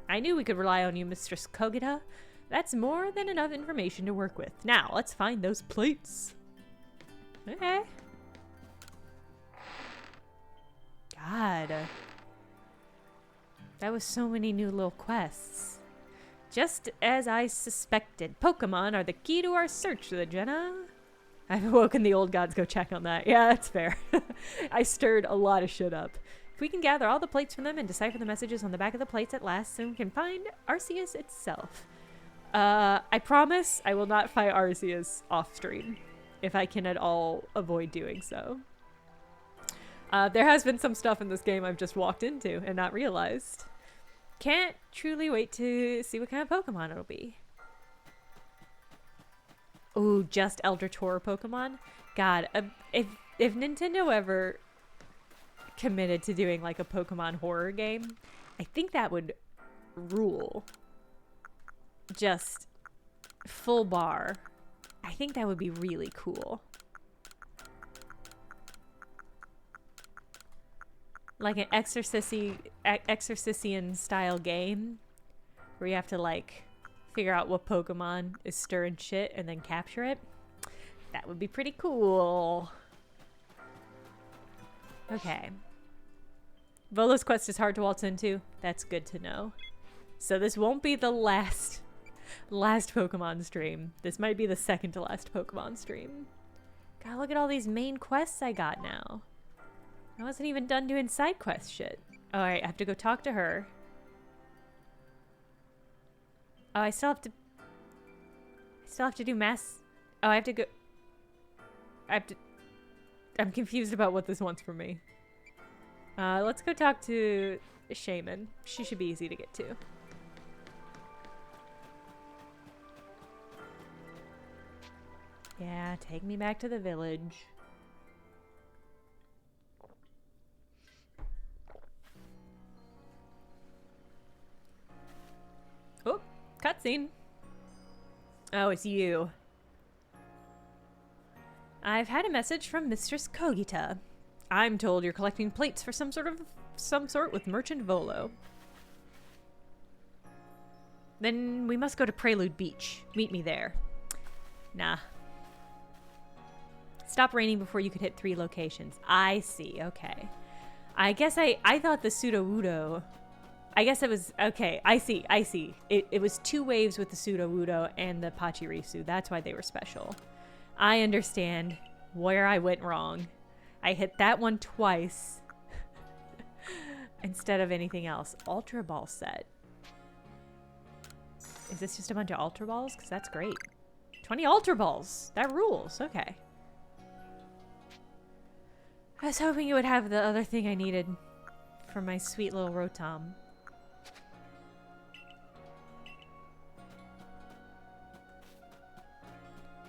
I knew we could rely on you, Mistress Kogita. That's more than enough information to work with. Now, let's find those plates. Okay. God. That was so many new little quests. Just as I suspected, Pokemon are the key to our search, the Jenna. I've awoken the old gods. Go check on that. Yeah, that's fair. I stirred a lot of shit up. If we can gather all the plates from them and decipher the messages on the back of the plates at last, soon we can find Arceus itself. I promise I will not fight Arceus off stream, if I can at all avoid doing so. There has been some stuff in this game I've just walked into and not realized. Can't truly wait to see what kind of Pokemon it'll be. Ooh, just Elder Tour Pokemon? God, if Nintendo ever committed to doing like a Pokemon horror game, I think that would rule. Just full bar. I think that would be really cool. Like an Exorcisian style game where you have to like figure out what Pokemon is stirring shit and then capture it. That would be pretty cool. Okay. Volo's quest is hard to waltz into. That's good to know. So this won't be the last Pokemon stream. This might be the second to last Pokemon stream. God, look at all these main quests I got now. I wasn't even done doing side quest shit. Alright, I have to go talk to her. Oh, I still have to do mass. Oh, I have to go. I'm confused about what this wants from me. Let's go talk to Shaman. She should be easy to get to. Yeah, take me back to the village. Oh, cutscene. Oh, it's you. I've had a message from Mistress Kogita. I'm told you're collecting plates for some sort with Merchant Volo. Then we must go to Prelude Beach. Meet me there. Nah. Stop raining before you could hit 3 locations. I see, okay. I guess I thought the Sudowoodo... I guess it was... Okay, I see. It was 2 waves with the Sudowoodo and the Pachirisu. That's why they were special. I understand where I went wrong. I hit that one twice instead of anything else. Ultra Ball set. Is this just a bunch of Ultra Balls? Because that's great. 20 Ultra Balls. That rules. Okay. I was hoping you would have the other thing I needed for my sweet little Rotom.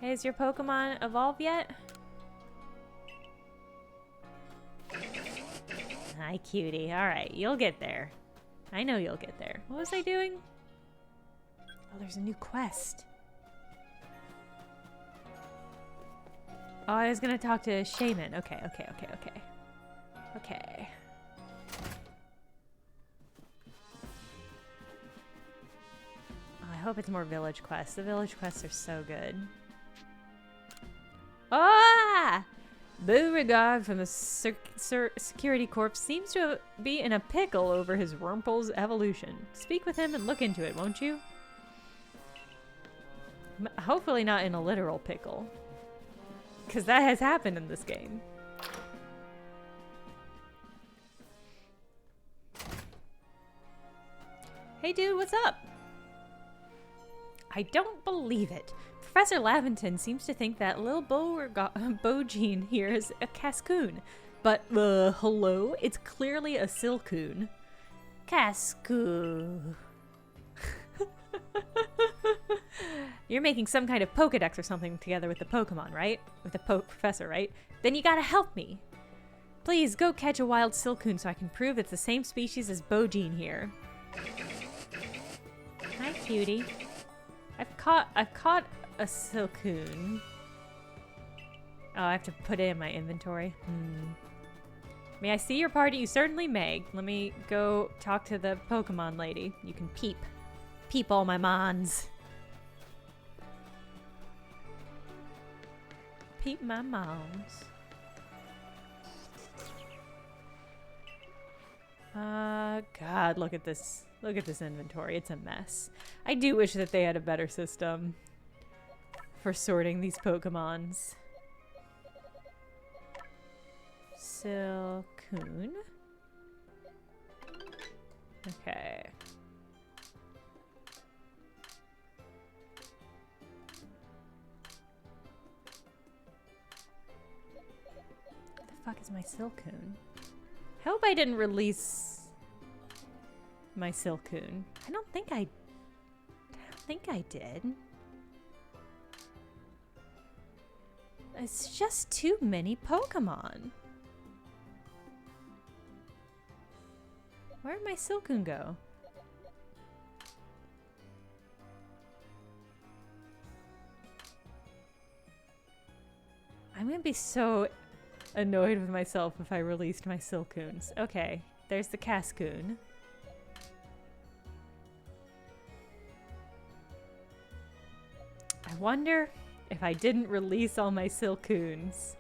Hey, has your Pokemon evolved yet? Hi, cutie. Alright, you'll get there. I know you'll get there. What was I doing? Oh, there's a new quest. Oh, I was gonna talk to Shaman. Okay. Okay. Oh, I hope it's more village quests. The village quests are so good. Ah! Beauregard from the Security Corps seems to be in a pickle over his Rumple's evolution. Speak with him and look into it, won't you? Hopefully not in a literal pickle. Because that has happened in this game. Hey dude, what's up? I don't believe it. Professor Laventon seems to think that Lil Bogene here is a Cascoon. But, hello? It's clearly a Silcoon. Cascoon. You're making some kind of Pokedex or something together with the Pokemon, right? With the Professor, right? Then you gotta help me. Please, go catch a wild Silcoon so I can prove it's the same species as Bogene here. Hi, cutie. I've caught a Silcoon. Oh, I have to put it in my inventory. May I see your party? You certainly may. Let me go talk to the Pokemon lady. You can peep. Peep all my mons. Peep my moms. God, look at this. Look at this inventory. It's a mess. I do wish that they had a better system for sorting these Pokemons. Silcoon. Okay. What the fuck is my Silcoon? I hope I didn't release my Silcoon. I don't think I did. It's just too many Pokemon. Where'd my Silcoon go? I'm gonna be so annoyed with myself if I released my Silcoons. Okay, there's the Cascoon. I wonder if I didn't release all my Silcoons.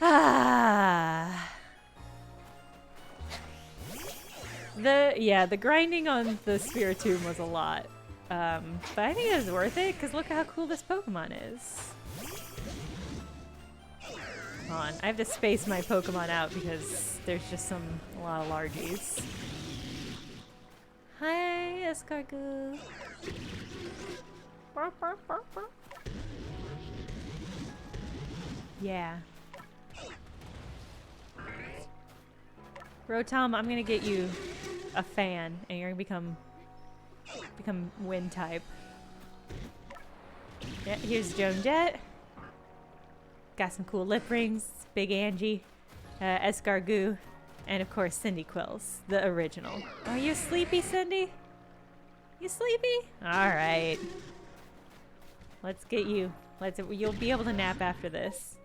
Ah. The grinding on the Spiritomb was a lot. But I think it was worth it, because look how cool this Pokemon is. Come on, I have to space my Pokemon out because there's just a lot of largies. Hi, Escargot. Yeah. Rotom, I'm gonna get you a fan, and you're gonna become wind type. Yeah, here's Joan Jet. Got some cool lip rings. Big Angie, Escargot, and of course Cindy Quills, the original. Are you sleepy, Cindy? You sleepy? All right. Let's get you. You'll be able to nap after this.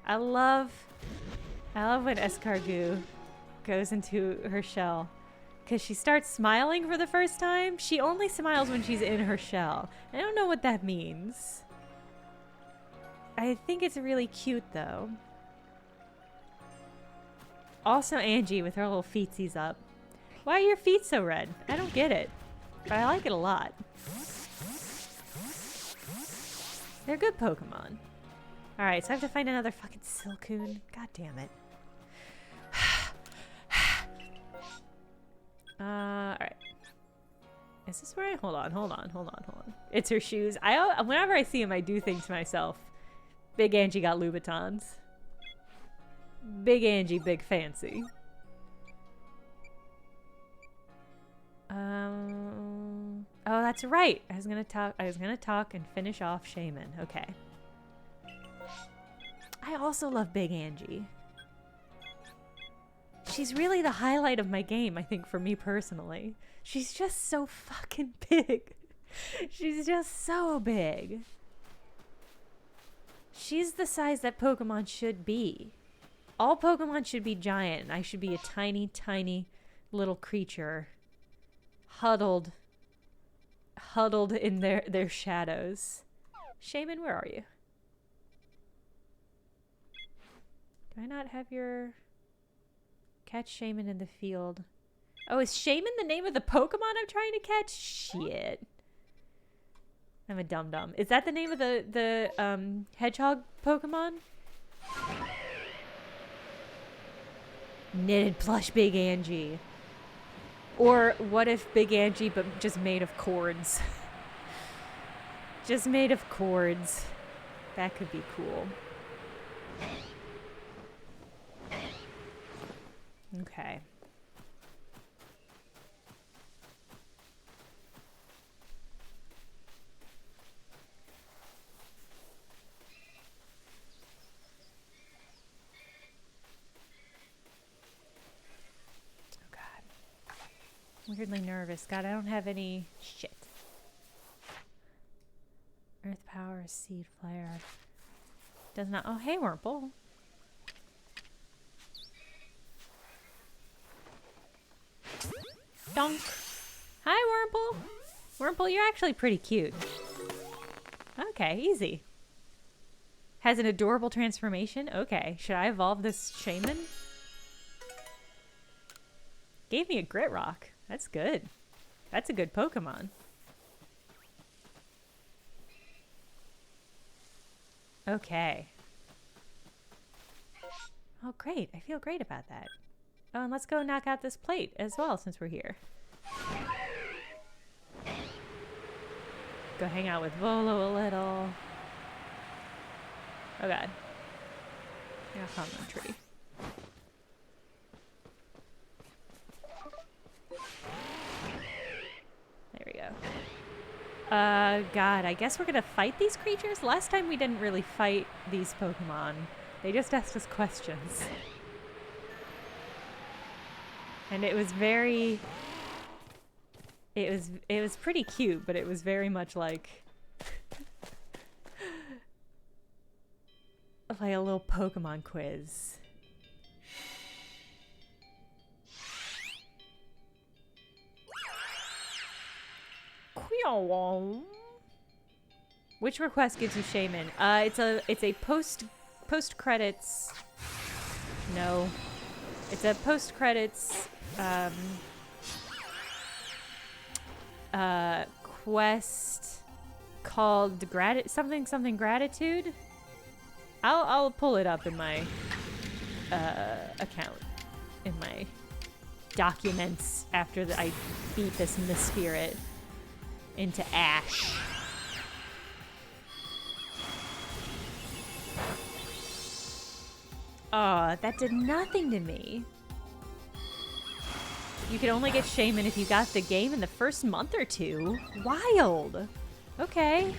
I love when Escargot goes into her shell, because she starts smiling for the first time. She only smiles when she's in her shell. I don't know what that means. I think it's really cute though. Also Angie with her little feetsies up. Why are your feet so red? I don't get it, but I like it a lot. They're good Pokemon. Alright, so I have to find another fucking Silcoon. God damn it. Alright. Is this where I... Hold on. It's her shoes. Whenever I see them, I do think to myself, Big Angie got Louboutins. Big Angie, big fancy. Oh, that's right. I was gonna talk and finish off Shaman. Okay. I also love Big Angie. She's really the highlight of my game, I think, for me personally. She's just so fucking big. She's just so big. She's the size that Pokemon should be. All Pokemon should be giant, and I should be a tiny, tiny little creature. Huddled in their shadows. Shaman, where are you? Do I not have your... Catch Shaman in the field. Oh, is Shaman the name of the Pokemon I'm trying to catch? Shit. I'm a dum-dum. Is that the name of the hedgehog Pokemon? Knitted plush Big Angie. Or what if Big Angie but just made of cords? Just made of cords. That could be cool. Okay. Weirdly nervous. God, I don't have any shit. Earth power, seed flare. Does not. Oh, hey, Wurmple. Donk. Hi, Wurmple. Wurmple, you're actually pretty cute. Okay, easy. Has an adorable transformation? Okay. Should I evolve this Shaman? Gave me a Grit Rock. That's good. That's a good Pokemon. Okay. Oh, great. I feel great about that. Oh, and let's go knock out this plate as well since we're here. Go hang out with Volo a little. Oh, God. Yeah, found one tree. There we go. God, I guess we're gonna fight these creatures? Last time we didn't really fight these Pokemon. They just asked us questions. And it was pretty cute, but it was very much like a little Pokemon quiz. Which request gives you Shaman? It's a post credits. No, it's a post credits quest called something gratitude. I'll pull it up in my account, in my documents after I beat this Mispirit into ash. Oh, that did nothing to me. You could only get Shaman if you got the game in the first month or two. Wild. Okay.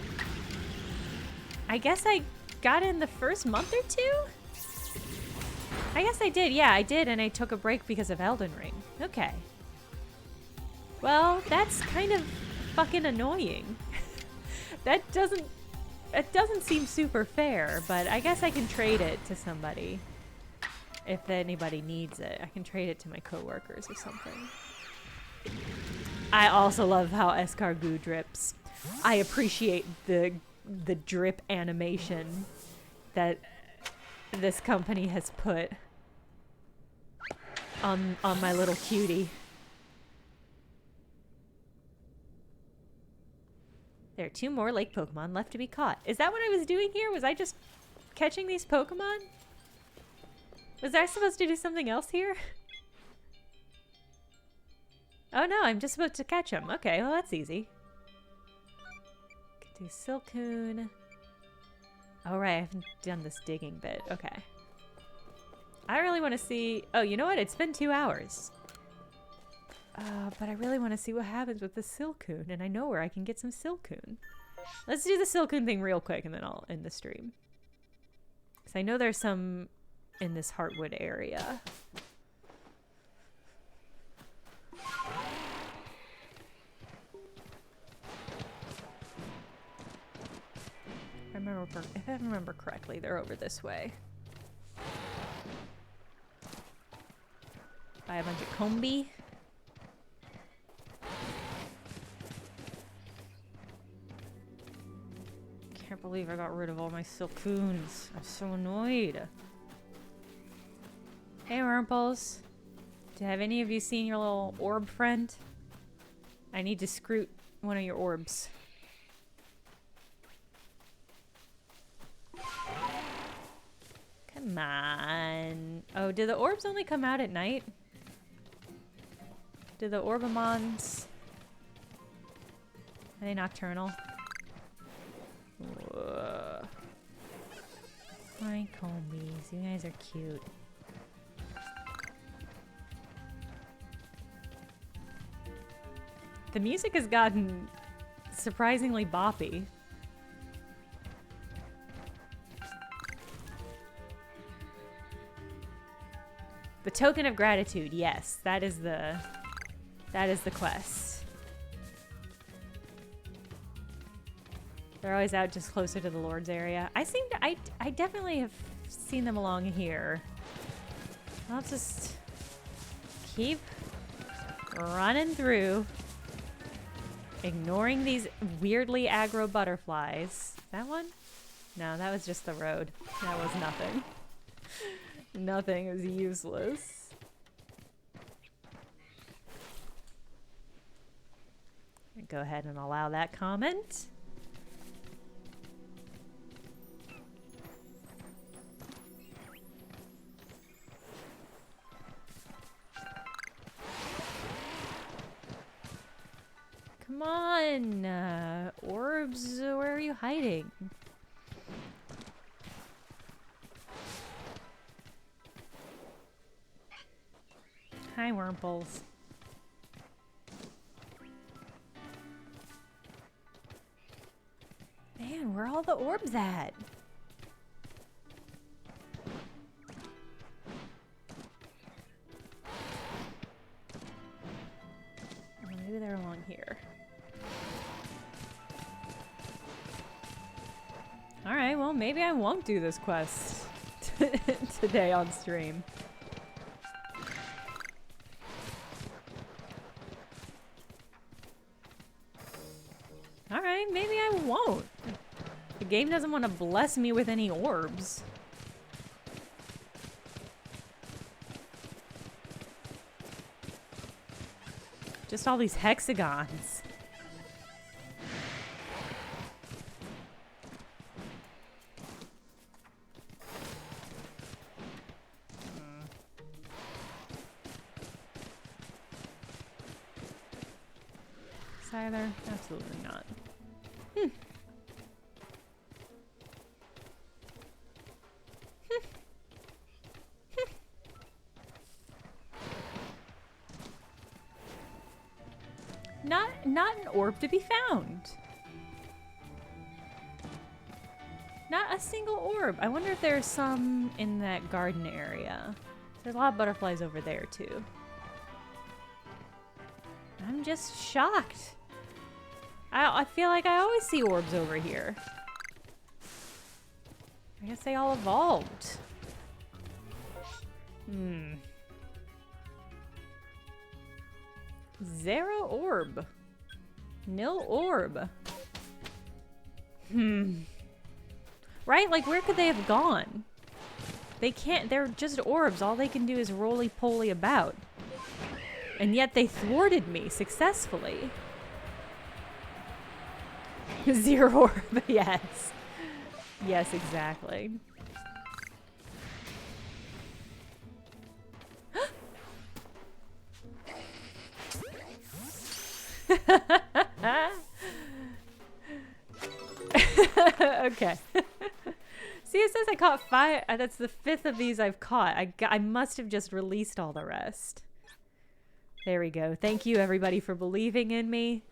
I guess I got it in the first month or two? I guess I did. Yeah, I did, and I took a break because of Elden Ring. Okay. Well, that's kind of fucking annoying. It doesn't seem super fair, but I guess I can trade it to somebody. If anybody needs it, I can trade it to my coworkers or something. I also love how escargot drips. I appreciate the drip animation that this company has put on my little cutie. There are 2 more lake Pokemon left to be caught. Is that what I was doing here? Was I just catching these Pokemon? Was I supposed to do something else here? Oh no, I'm just supposed to catch them. Okay, well that's easy. Could do Silcoon. Oh right, I haven't done this digging bit. Okay. I really want to see... Oh, you know what? It's been 2 hours. But I really want to see what happens with the Silcoon, and I know where I can get some Silcoon. Let's do the Silcoon thing real quick, and then I'll end the stream. Because I know there's some in this Heartwood area. If I remember correctly, they're over this way. Buy a bunch of Combi. Can't believe I got rid of all my Silcoons. I'm so annoyed. Hey, Wurmples. Have any of you seen your little orb friend? I need to scroot one of your orbs. Come on. Oh, do the orbs only come out at night? Do the Orbamons... Are they nocturnal? Whoa. My Combies, you guys are cute. The music has gotten surprisingly boppy. The token of gratitude, yes, that is the quest. They're always out just closer to the Lord's area. I definitely have seen them along here. I'll just keep running through, ignoring these weirdly aggro butterflies. That one? No, that was just the road. That was nothing. Nothing is useless. Go ahead and allow that comment. Come on, orbs, where are you hiding? Hi, Wurmples. Man, where are all the orbs at? maybe I won't do this quest today on stream. Alright, maybe I won't. The game doesn't want to bless me with any orbs. Just all these hexagons. Either? Absolutely not. Not an orb to be found. Not a single orb. I wonder if there's some in that garden area. There's a lot of butterflies over there too. I'm just shocked. I feel like I always see orbs over here. I guess they all evolved. Zero orb. Nil orb. Right? Like, where could they have gone? They can't, they're just orbs. All they can do is roly-poly about. And yet they thwarted me successfully. Zero orb, yes. Yes, exactly. Okay. See, it says I caught 5. That's the 5th of these I've caught. I must have just released all the rest. There we go. Thank you, everybody, for believing in me.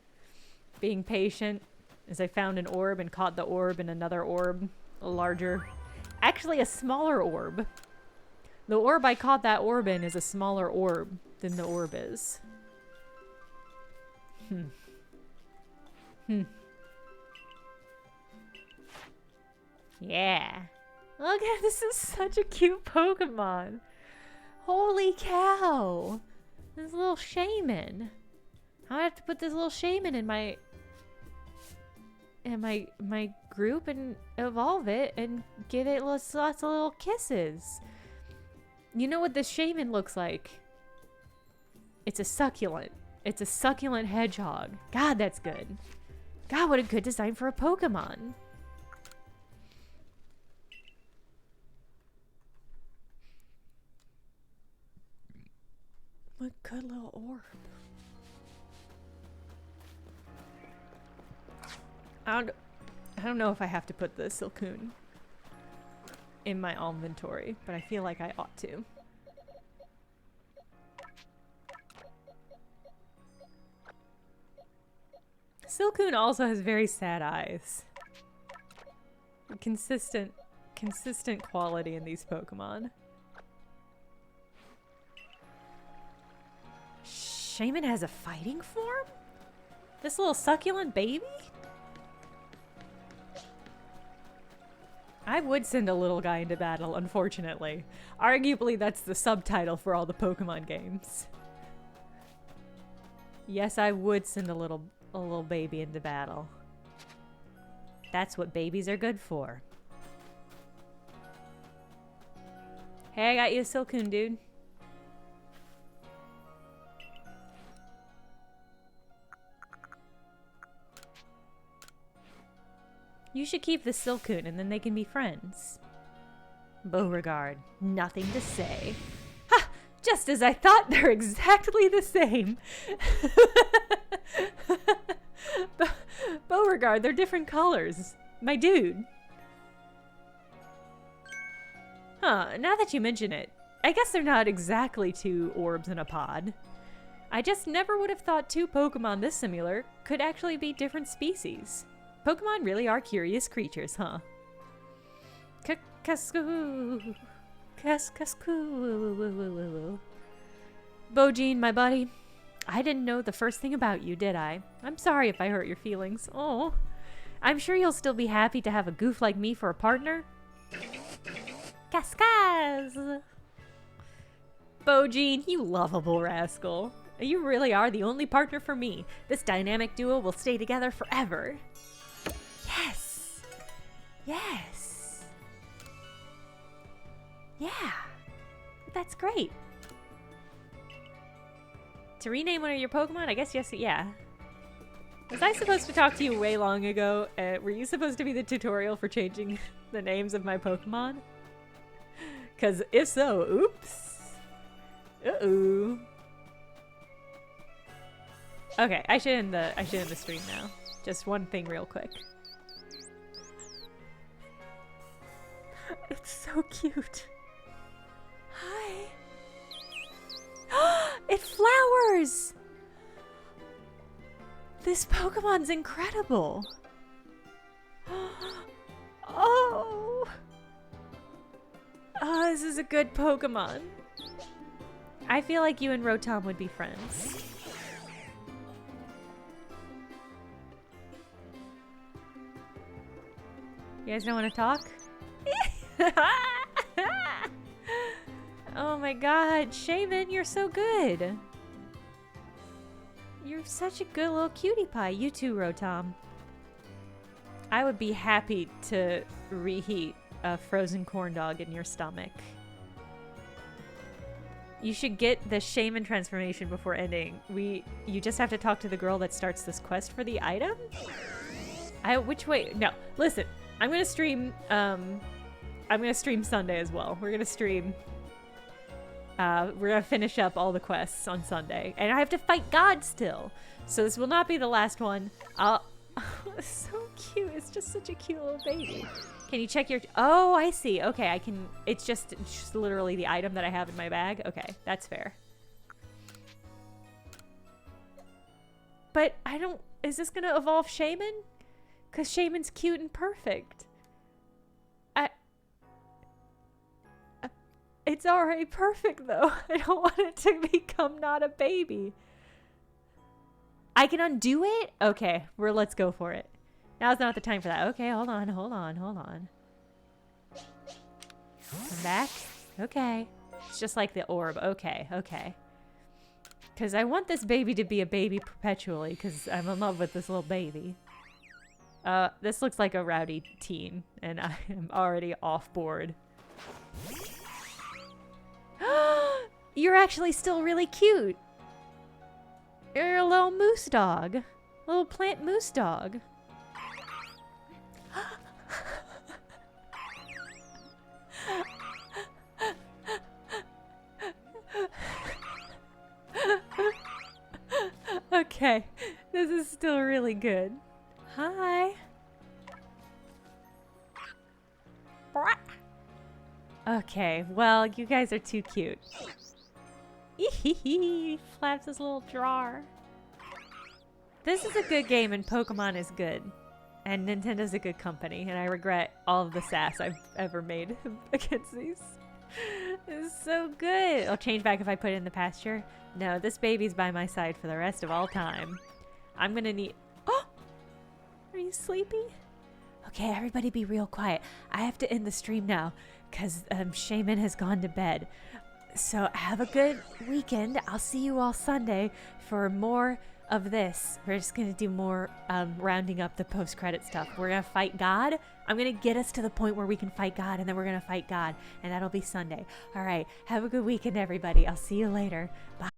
Being patient. As I found an orb and caught the orb and another orb. A larger... Actually, a smaller orb. The orb I caught that orb in is a smaller orb than the orb is. Yeah. Look at this, is such a cute Pokemon. Holy cow. This little shaman. I have to put this little shaman in my group and evolve it and give it lots of little kisses. You know what this shaman looks like? It's a succulent. It's a succulent hedgehog. God, that's good. God, what a good design for a Pokemon. What a good little orb. I don't know if I have to put the Silcoon in my inventory, but I feel like I ought to. Silcoon also has very sad eyes. Consistent quality in these Pokemon. Shaman has a fighting form? This little succulent baby? I would send a little guy into battle, unfortunately. Arguably, that's the subtitle for all the Pokemon games. Yes, I would send a little baby into battle. That's what babies are good for. Hey, I got you a Silcoon, dude. You should keep the Silcoon and then they can be friends. Beauregard, nothing to say. Ha! Just as I thought, they're exactly the same. Beauregard, they're different colors. My dude. Huh, now that you mention it, I guess they're not exactly two orbs in a pod. I just never would have thought two Pokemon this similar could actually be different species. Pokemon really are curious creatures, huh? Cascoo. Bojine, my buddy. I didn't know the first thing about you, did I? I'm sorry if I hurt your feelings. Oh. I'm sure you'll still be happy to have a goof like me for a partner. Cascaz! Bojine, you lovable rascal. You really are the only partner for me. This dynamic duo will stay together forever. Yes! Yes! Yeah! That's great. To rename one of your Pokemon? I guess yes, yeah. Was I supposed to talk to you way long ago? Were you supposed to be the tutorial for changing the names of my Pokemon? Because if so, oops. Uh-oh. Okay, I should end the stream now. Just one thing real quick. It's so cute. Hi. It flowers! This Pokemon's incredible. Oh. Oh, this is a good Pokemon. I feel like you and Rotom would be friends. You guys don't want to talk? Oh my god, Shaman, you're so good. You're such a good little cutie pie. You too, Rotom. I would be happy to reheat a frozen corn dog in your stomach. You should get the Shaman transformation before ending. You just have to talk to the girl that starts this quest for the item? Which way? No, listen. I'm gonna stream Sunday as well. We're gonna finish up all the quests on Sunday. And I have to fight God still. So this will not be the last one. It's so cute. It's just such a cute little baby. Can you check your... Oh, I see. Okay, I can... It's just literally the item that I have in my bag. Okay, that's fair. But I don't... Is this gonna evolve Shaman? Because Shaman's cute and perfect. It's already perfect, though. I don't want it to become not a baby. I can undo it? Okay, let's go for it. Now's not the time for that. Okay, hold on. Come back. Okay. It's just like the orb. Okay. Because I want this baby to be a baby perpetually, because I'm in love with this little baby. This looks like a rowdy teen, and I am already off board. You're actually still really cute. You're a little moose dog. Little plant moose dog. Okay, this is still really good. Hi. Okay, well, you guys are too cute. Flaps his little drawer. This is a good game and Pokemon is good. And Nintendo's a good company, and I regret all of the sass I've ever made against these. It's so good. I'll change back if I put it in the pasture. No, this baby's by my side for the rest of all time. I'm gonna need... Oh! Are you sleepy? Okay, everybody be real quiet. I have to end the stream now, because Shaman has gone to bed. So have a good weekend. I'll see you all Sunday for more of this. We're just going to do more rounding up the post-credit stuff. We're going to fight God. I'm going to get us to the point where we can fight God, and then we're going to fight God, and that'll be Sunday. All right, have a good weekend, everybody. I'll see you later. Bye.